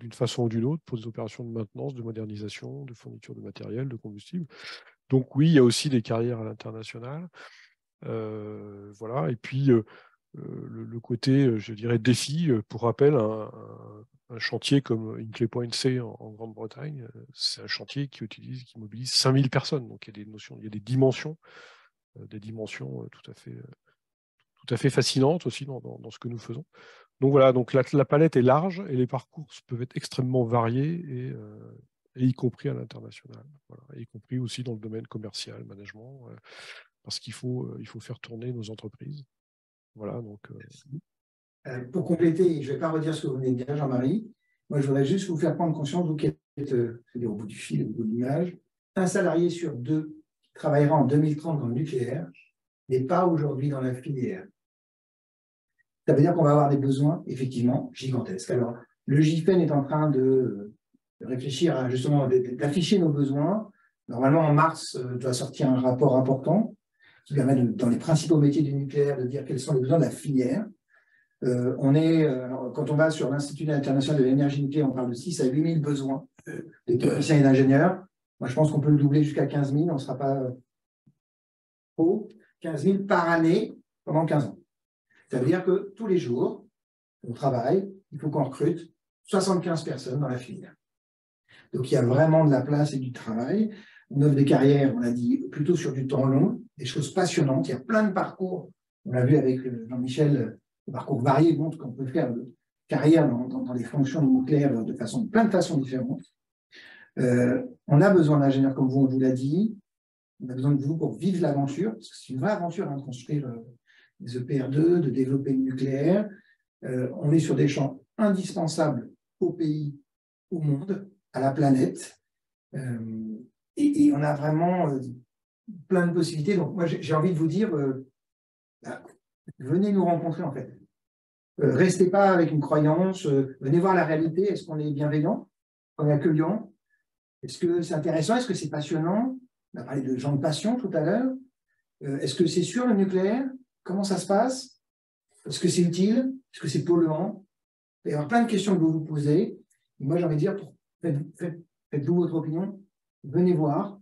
d'une façon ou d'une autre pour des opérations de maintenance, de modernisation, de fourniture de matériel, de combustible. Donc oui, il y a aussi des carrières à l'international. Voilà. Et puis le côté, je dirais, défi, pour rappel, un chantier comme Hinkley Point C en Grande-Bretagne, c'est un chantier qui mobilise 5000 personnes. Donc il y a des dimensions tout à fait fascinantes aussi dans ce que nous faisons. Donc voilà, donc la palette est large et les parcours peuvent être extrêmement variés, et y compris à l'international, voilà, y compris aussi dans le domaine commercial, management, parce qu'il faut faire tourner nos entreprises. Voilà, donc. Pour compléter, je ne vais pas redire ce que vous venez de dire, Jean-Marie. Moi, je voudrais juste vous faire prendre conscience, vous qui êtes au bout du fil, au bout de l'image, un salarié sur deux travaillera en 2030 dans le nucléaire, mais pas aujourd'hui dans la filière. Ça veut dire qu'on va avoir des besoins, effectivement, gigantesques. Alors, le GIFEN est en train de réfléchir à, justement, d'afficher nos besoins. Normalement, en mars, doit sortir un rapport important qui permet, dans les principaux métiers du nucléaire, de dire quels sont les besoins de la filière. Quand on va sur l'Institut international de l'énergie nucléaire, on parle de 6 à 8 000 besoins de techniciens et d'ingénieurs. Moi, je pense qu'on peut le doubler jusqu'à 15 000. On ne sera pas trop. 15 000 par année pendant 15 ans. Ça veut dire que tous les jours, on travaille, il faut qu'on recrute 75 personnes dans la filière. Donc, il y a vraiment de la place et du travail. On offre des carrières, on l'a dit, plutôt sur du temps long, des choses passionnantes. Il y a plein de parcours. On l'a vu avec Jean-Michel, le parcours varié montre qu'on peut faire de carrière dans les fonctions nucléaires de plein de façons différentes. On a besoin d'ingénieurs comme vous, on vous l'a dit. On a besoin de vous pour vivre l'aventure, parce que c'est une vraie aventure hein, de construire des EPR2, de développer le nucléaire. On est sur des champs indispensables au pays, au monde, à la planète. Et on a vraiment plein de possibilités. Donc, moi, j'ai envie de vous dire, venez nous rencontrer, en fait. Restez pas avec une croyance, venez voir la réalité. Est-ce qu'on est bienveillant? On est accueillant? Est-ce que c'est intéressant? Est-ce que c'est passionnant? On a parlé de gens de passion tout à l'heure. Est-ce que c'est sûr le nucléaire? Comment ça se passe? Est-ce que c'est utile? Est-ce que c'est polluant? Il va y avoir plein de questions que vous vous posez. Et moi, j'ai envie de dire, faites-vous votre opinion. Venez voir,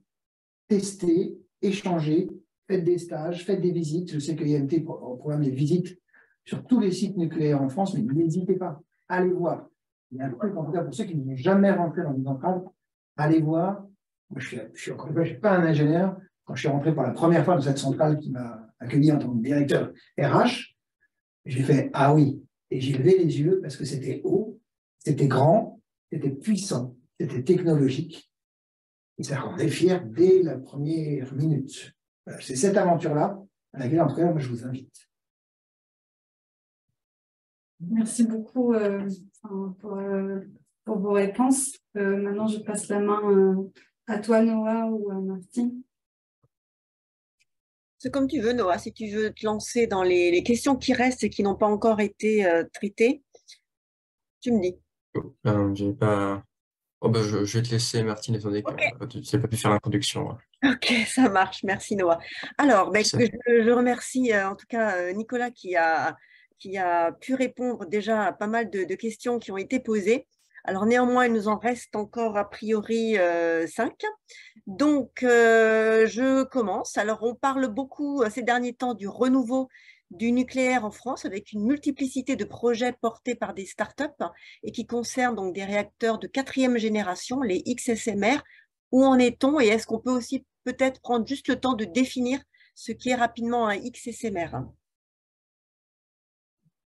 testez, échangez, faites des stages, faites des visites. Je sais que IMT programme des visites sur tous les sites nucléaires en France, mais n'hésitez pas, allez voir. Il y a un truc, en tout cas, pour ceux qui n'ont jamais rentré dans une centrale, allez voir. Moi, je suis pas un ingénieur. Quand je suis rentré pour la première fois dans cette centrale qui m'a accueilli en tant que directeur RH, j'ai fait « Ah oui !» Et j'ai levé les yeux parce que c'était haut, c'était grand, c'était puissant, c'était technologique. Et ça rendait fier dès la première minute. Voilà, c'est cette aventure-là à laquelle, en tout cas, moi, je vous invite. Merci beaucoup pour vos réponses. Maintenant, je passe la main à toi, Noah, ou à Martine. C'est comme tu veux, Noah, si tu veux te lancer dans les questions qui restent et qui n'ont pas encore été traitées, tu me dis. J'ai pas... je vais te laisser, Martine, étant donné que tu n'as pas pu faire l'introduction. Ok, ça marche. Merci, Noah. Alors, je remercie en tout cas Nicolas qui a pu répondre déjà à pas mal de questions qui ont été posées. Alors, néanmoins, il nous en reste encore a priori 5. Donc, je commence. Alors, on parle beaucoup ces derniers temps du renouveau du nucléaire en France avec une multiplicité de projets portés par des startups et qui concernent donc des réacteurs de 4e génération, les XSMR. Où en est-on et est-ce qu'on peut aussi peut-être prendre juste le temps de définir ce qui est rapidement un XSMR?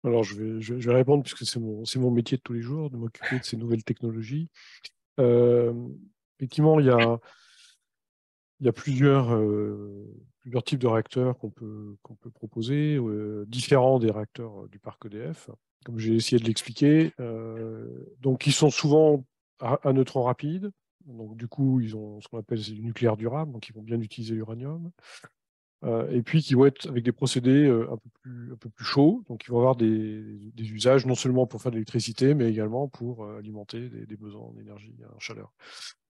Alors, je vais répondre puisque c'est mon métier de tous les jours, de m'occuper de ces nouvelles technologies. Effectivement, il y a plusieurs types de réacteurs qu'on peut proposer, différents des réacteurs du parc EDF, comme j'ai essayé de l'expliquer. Donc, ils sont souvent à neutrons rapides. Donc, du coup, ils ont ce qu'on appelle du nucléaire durable, donc ils vont bien utiliser l'uranium. Et puis qui vont être avec des procédés un peu plus chauds, donc ils vont avoir des usages non seulement pour faire de l'électricité, mais également pour alimenter des besoins en énergie, en chaleur.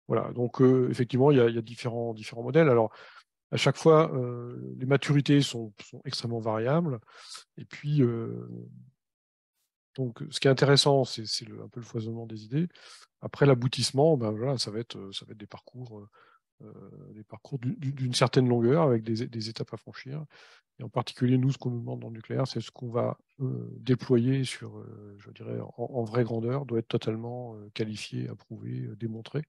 Voilà, donc effectivement, il y a différents modèles. Alors, à chaque fois, les maturités sont extrêmement variables. Et puis, donc, ce qui est intéressant, c'est un peu le foisonnement des idées. Après l'aboutissement, ben, voilà, ça va être des parcours d'une certaine longueur avec des étapes à franchir. Et en particulier, nous, ce qu'on nous demande dans le nucléaire, c'est ce qu'on va déployer sur, je dirais, en vraie grandeur, doit être totalement qualifié, approuvé, démontré,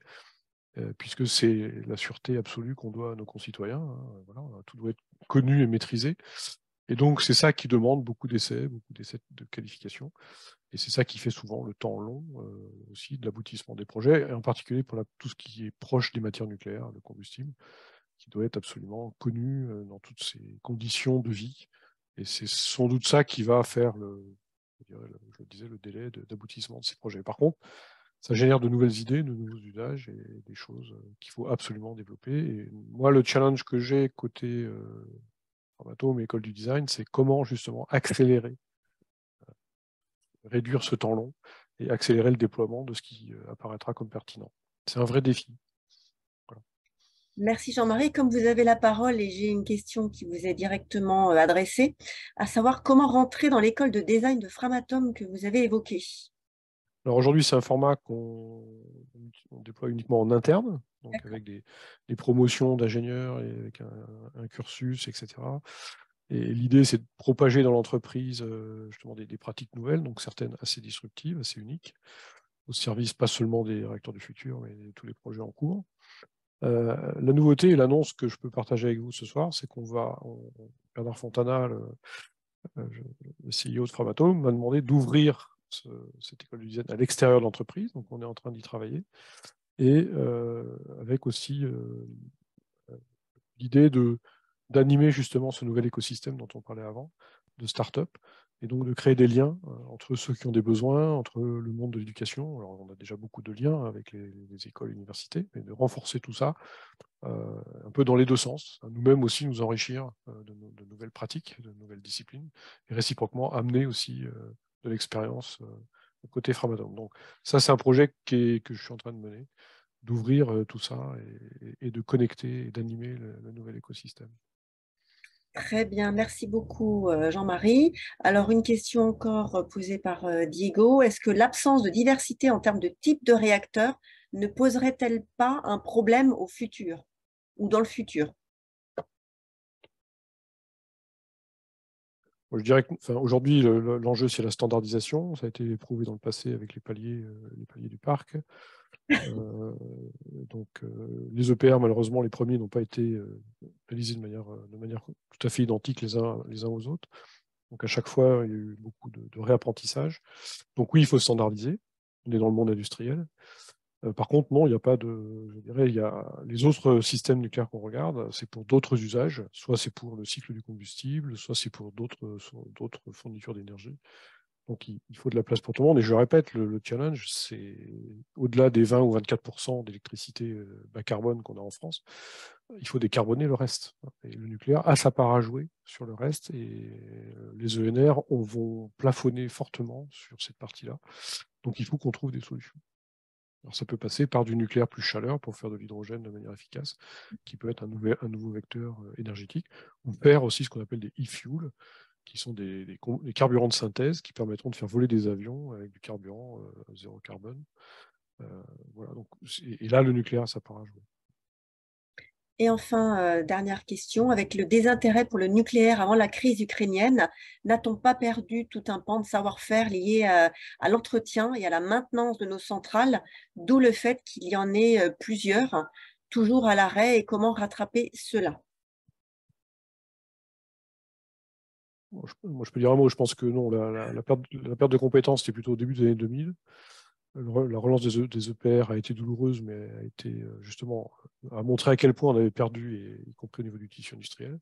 puisque c'est la sûreté absolue qu'on doit à nos concitoyens. Hein, voilà, tout doit être connu et maîtrisé. Et donc, c'est ça qui demande beaucoup d'essais de qualification. Et c'est ça qui fait souvent le temps long aussi de l'aboutissement des projets, et en particulier pour tout ce qui est proche des matières nucléaires, le combustible, qui doit être absolument connu dans toutes ses conditions de vie. Et c'est sans doute ça qui va faire je le disais, le délai d'aboutissement de ces projets. Par contre, ça génère de nouvelles idées, de nouveaux usages et des choses qu'il faut absolument développer. Et moi, le challenge que j'ai côté Framatome, école du design, c'est comment justement accélérer, réduire ce temps long et accélérer le déploiement de ce qui apparaîtra comme pertinent. C'est un vrai défi. Voilà. Merci Jean-Marie. Comme vous avez la parole et j'ai une question qui vous est directement adressée, à savoir comment rentrer dans l'école de design de Framatome que vous avez évoquée. Alors aujourd'hui, c'est un format qu'on déploie uniquement en interne, donc avec des promotions d'ingénieurs et avec un cursus, etc. Et l'idée, c'est de propager dans l'entreprise justement des pratiques nouvelles, donc certaines assez disruptives, assez uniques, au service pas seulement des réacteurs du futur, mais de tous les projets en cours. La nouveauté et l'annonce que je peux partager avec vous ce soir, c'est qu'on va, Bernard Fontana, le CEO de Framatome, m'a demandé d'ouvrir cette école du design à l'extérieur de l'entreprise, donc on est en train d'y travailler. et avec aussi l'idée d'animer justement ce nouvel écosystème dont on parlait avant, de start-up, et donc de créer des liens entre ceux qui ont des besoins, entre le monde de l'éducation. Alors on a déjà beaucoup de liens avec les écoles et universités, mais de renforcer tout ça un peu dans les deux sens, nous-mêmes aussi nous enrichir de nouvelles pratiques, de nouvelles disciplines, et réciproquement amener aussi de l'expérience côté Framatome. Donc ça, c'est un projet que je suis en train de mener, d'ouvrir tout ça et de connecter et d'animer le nouvel écosystème. Très bien, merci beaucoup Jean-Marie. Alors une question encore posée par Diego. Est-ce que l'absence de diversité en termes de type de réacteur ne poserait-elle pas un problème au futur ou dans le futur? Je dirais qu'aujourd'hui, l'enjeu, c'est la standardisation. Ça a été prouvé dans le passé avec les paliers du parc. Donc, les EPR, malheureusement, les premiers n'ont pas été réalisés de manière tout à fait identique les uns aux autres. Donc, à chaque fois, il y a eu beaucoup de réapprentissage. Donc, oui, il faut standardiser. On est dans le monde industriel. Par contre, non, il n'y a pas de... Je dirais, il y a les autres systèmes nucléaires qu'on regarde, c'est pour d'autres usages. Soit c'est pour le cycle du combustible, soit c'est pour d'autres fournitures d'énergie. Donc, il faut de la place pour tout le monde. Et je répète, le challenge, c'est au-delà des 20 ou 24% d'électricité bas carbone qu'on a en France, il faut décarboner le reste. Et le nucléaire a sa part à jouer sur le reste. Et les ENR vont plafonner fortement sur cette partie-là. Donc, il faut qu'on trouve des solutions. Alors, ça peut passer par du nucléaire plus chaleur pour faire de l'hydrogène de manière efficace, qui peut être un nouveau vecteur énergétique, ou faire aussi ce qu'on appelle des e-fuels, qui sont des carburants de synthèse qui permettront de faire voler des avions avec du carburant zéro carbone. Voilà, donc, et là, le nucléaire, ça part à jouer. Et enfin, dernière question, avec le désintérêt pour le nucléaire avant la crise ukrainienne, n'a-t-on pas perdu tout un pan de savoir-faire lié à l'entretien et à la maintenance de nos centrales, d'où le fait qu'il y en ait plusieurs, toujours à l'arrêt, et comment rattraper cela? Moi, je peux dire un mot, je pense que non, la perte de compétences, c'était plutôt au début des années 2000. La relance des EPR a été douloureuse, mais a été justement a montré à quel point on avait perdu, y compris au niveau du tissu industriel.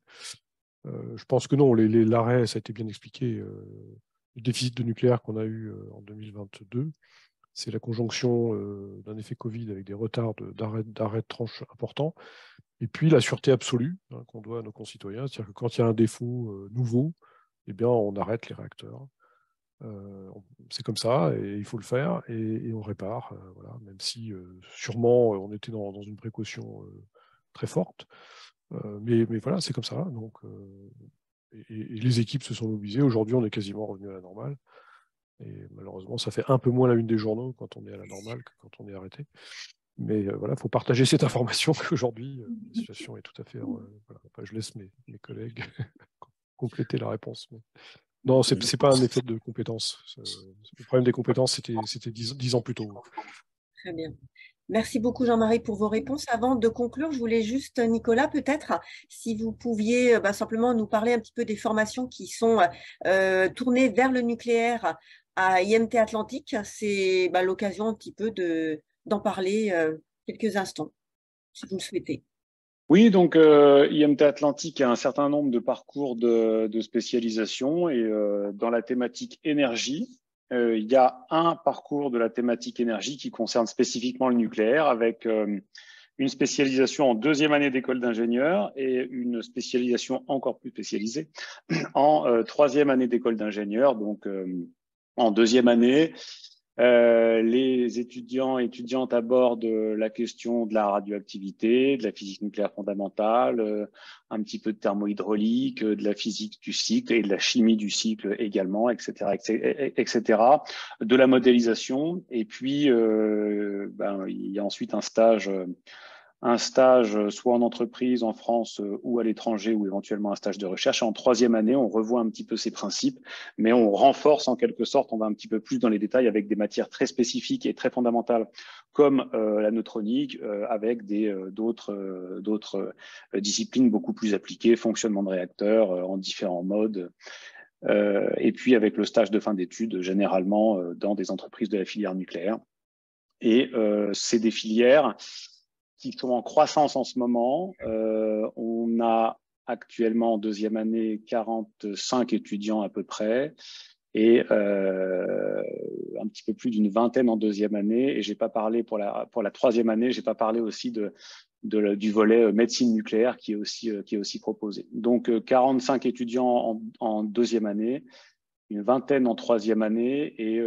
Je pense que non, l'arrêt, ça a été bien expliqué. Le déficit de nucléaire qu'on a eu en 2022, c'est la conjonction d'un effet Covid avec des retards d'arrêt de tranche importants, et puis la sûreté absolue qu'on doit à nos concitoyens, c'est-à-dire que quand il y a un défaut nouveau, eh bien, on arrête les réacteurs. C'est comme ça, et il faut le faire, et on répare, voilà, même si sûrement on était dans une précaution très forte. Mais voilà, c'est comme ça. Donc, et les équipes se sont mobilisées. Aujourd'hui, on est quasiment revenu à la normale. Et malheureusement, ça fait un peu moins la une des journaux quand on est à la normale que quand on est arrêté. Mais voilà, il faut partager cette information qu'aujourd'hui, la situation est tout à fait... voilà. Enfin, je laisse mes collègues compléter la réponse. Mais... Non, ce n'est pas un effet de compétence. Le problème des compétences, c'était 10 ans plus tôt. Très bien. Merci beaucoup Jean-Marie pour vos réponses. Avant de conclure, je voulais juste, Nicolas, peut-être, si vous pouviez simplement nous parler un petit peu des formations qui sont tournées vers le nucléaire à IMT Atlantique. C'est l'occasion un petit peu d'en parler quelques instants, si vous le souhaitez. Oui, donc IMT Atlantique a un certain nombre de parcours de spécialisation, et dans la thématique énergie, il y a un parcours de la thématique énergie qui concerne spécifiquement le nucléaire, avec une spécialisation en deuxième année d'école d'ingénieur et une spécialisation encore plus spécialisée en troisième année d'école d'ingénieur. Donc en deuxième année, les étudiants et étudiantes abordent la question de la radioactivité, de la physique nucléaire fondamentale, un petit peu de thermohydraulique, de la physique du cycle et de la chimie du cycle également, etc., de la modélisation. Et puis, il y a ensuite un stage soit en entreprise, en France ou à l'étranger, ou éventuellement un stage de recherche. Et en troisième année, on revoit un petit peu ces principes, mais on renforce en quelque sorte, on va un petit peu plus dans les détails avec des matières très spécifiques et très fondamentales, comme la neutronique, avec d'autres disciplines beaucoup plus appliquées, fonctionnement de réacteurs en différents modes. Et puis avec le stage de fin d'études, généralement dans des entreprises de la filière nucléaire. Et c'est des filières qui sont en croissance en ce moment. On a actuellement en deuxième année 45 étudiants à peu près et un petit peu plus d'une vingtaine en deuxième année. Et j'ai pas parlé pour la troisième année, j'ai pas parlé aussi du volet médecine nucléaire qui est aussi proposé. Donc 45 étudiants en deuxième année, une vingtaine en troisième année et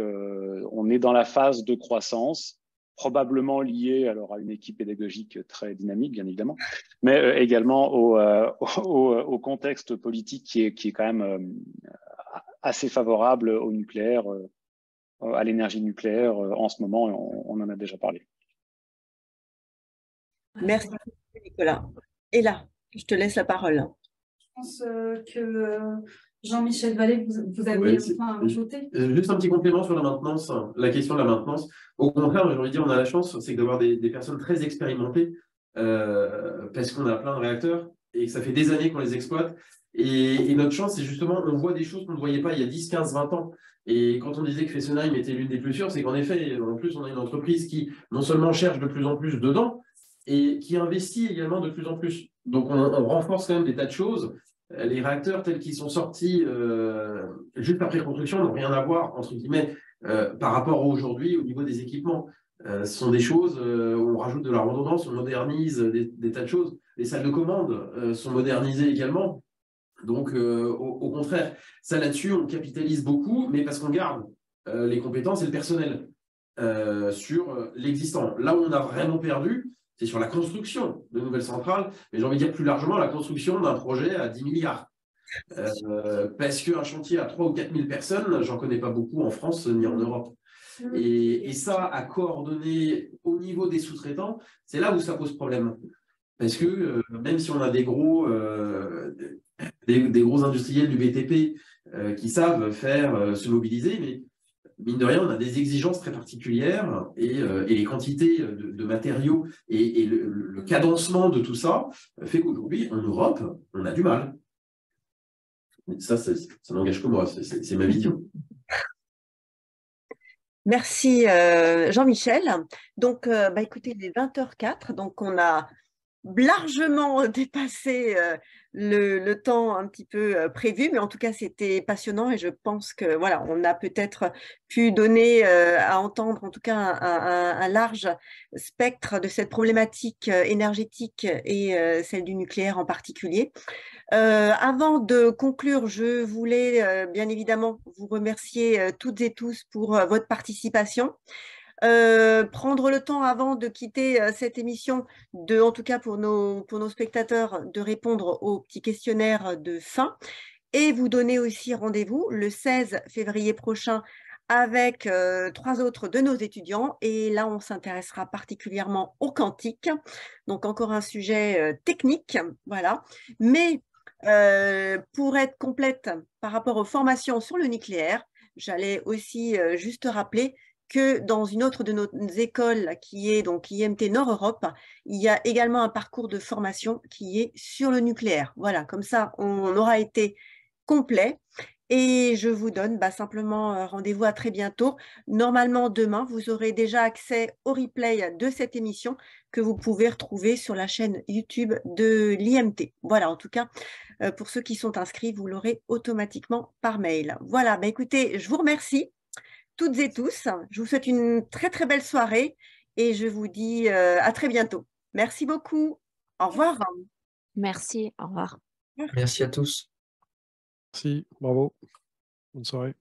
on est dans la phase de croissance, probablement liée alors à une équipe pédagogique très dynamique, bien évidemment, mais également au contexte politique qui est quand même assez favorable au nucléaire, à l'énergie nucléaire en ce moment, et on en a déjà parlé. Merci, Nicolas. Et là, je te laisse la parole. Je pense que Jean-Michel Vallée, vous avez ajouté. Juste un petit complément sur la maintenance, la question de la maintenance. Au contraire, j'ai envie de dire, on a la chance, c'est d'avoir des personnes très expérimentées parce qu'on a plein de réacteurs et que ça fait des années qu'on les exploite. Et notre chance, c'est justement, on voit des choses qu'on ne voyait pas il y a 10, 15, 20 ans. Et quand on disait que Fessenheim était l'une des plus sûres, c'est qu'en effet, en plus, on a une entreprise qui non seulement cherche de plus en plus dedans, et qui investit également de plus en plus. Donc, on renforce quand même des tas de choses. Les réacteurs tels qu'ils sont sortis juste après construction n'ont rien à voir, entre guillemets, par rapport à aujourd'hui au niveau des équipements. Ce sont des choses, on rajoute de la redondance, on modernise des tas de choses. Les salles de commande sont modernisées également. Donc, au contraire, ça là-dessus, on capitalise beaucoup, mais parce qu'on garde les compétences et le personnel sur l'existant. Là où on a vraiment perdu, c'est sur la construction de nouvelles centrales, mais j'ai envie de dire plus largement la construction d'un projet à 10 milliards. Parce qu'un chantier à 3 ou 4 000 personnes, j'en connais pas beaucoup en France ni en Europe. Et ça, à coordonner au niveau des sous-traitants, c'est là où ça pose problème. Parce que même si on a des gros industriels du BTP qui savent se mobiliser, mais mine de rien, on a des exigences très particulières et les quantités de matériaux et le cadencement de tout ça fait qu'aujourd'hui, en Europe, on a du mal. Ça n'engage que moi, c'est ma vision. Merci Jean-Michel. Donc, écoutez, il est 20h04, donc on a largement dépassé le temps un petit peu prévu, mais en tout cas c'était passionnant et je pense que voilà, on a peut-être pu donner à entendre en tout cas un large spectre de cette problématique énergétique et celle du nucléaire en particulier. Avant de conclure, je voulais bien évidemment vous remercier toutes et tous pour votre participation. Prendre le temps avant de quitter cette émission, en tout cas pour nos spectateurs, de répondre au petit questionnaire de fin et vous donner aussi rendez-vous le 16 février prochain avec 3 autres de nos étudiants et là on s'intéressera particulièrement au quantique, donc encore un sujet technique, voilà, mais pour être complète par rapport aux formations sur le nucléaire, j'allais aussi juste rappeler que dans une autre de nos écoles qui est donc l'IMT Nord-Europe, il y a également un parcours de formation qui est sur le nucléaire. Voilà, comme ça, on aura été complet. Et je vous donne simplement rendez-vous à très bientôt. Normalement, demain, vous aurez déjà accès au replay de cette émission que vous pouvez retrouver sur la chaîne YouTube de l'IMT. Voilà, en tout cas, pour ceux qui sont inscrits, vous l'aurez automatiquement par mail. Voilà, écoutez, je vous remercie toutes et tous. Je vous souhaite une très, très belle soirée et je vous dis à très bientôt. Merci beaucoup. Au revoir. Merci, au revoir. Merci à tous. Merci, bravo. Bonne soirée.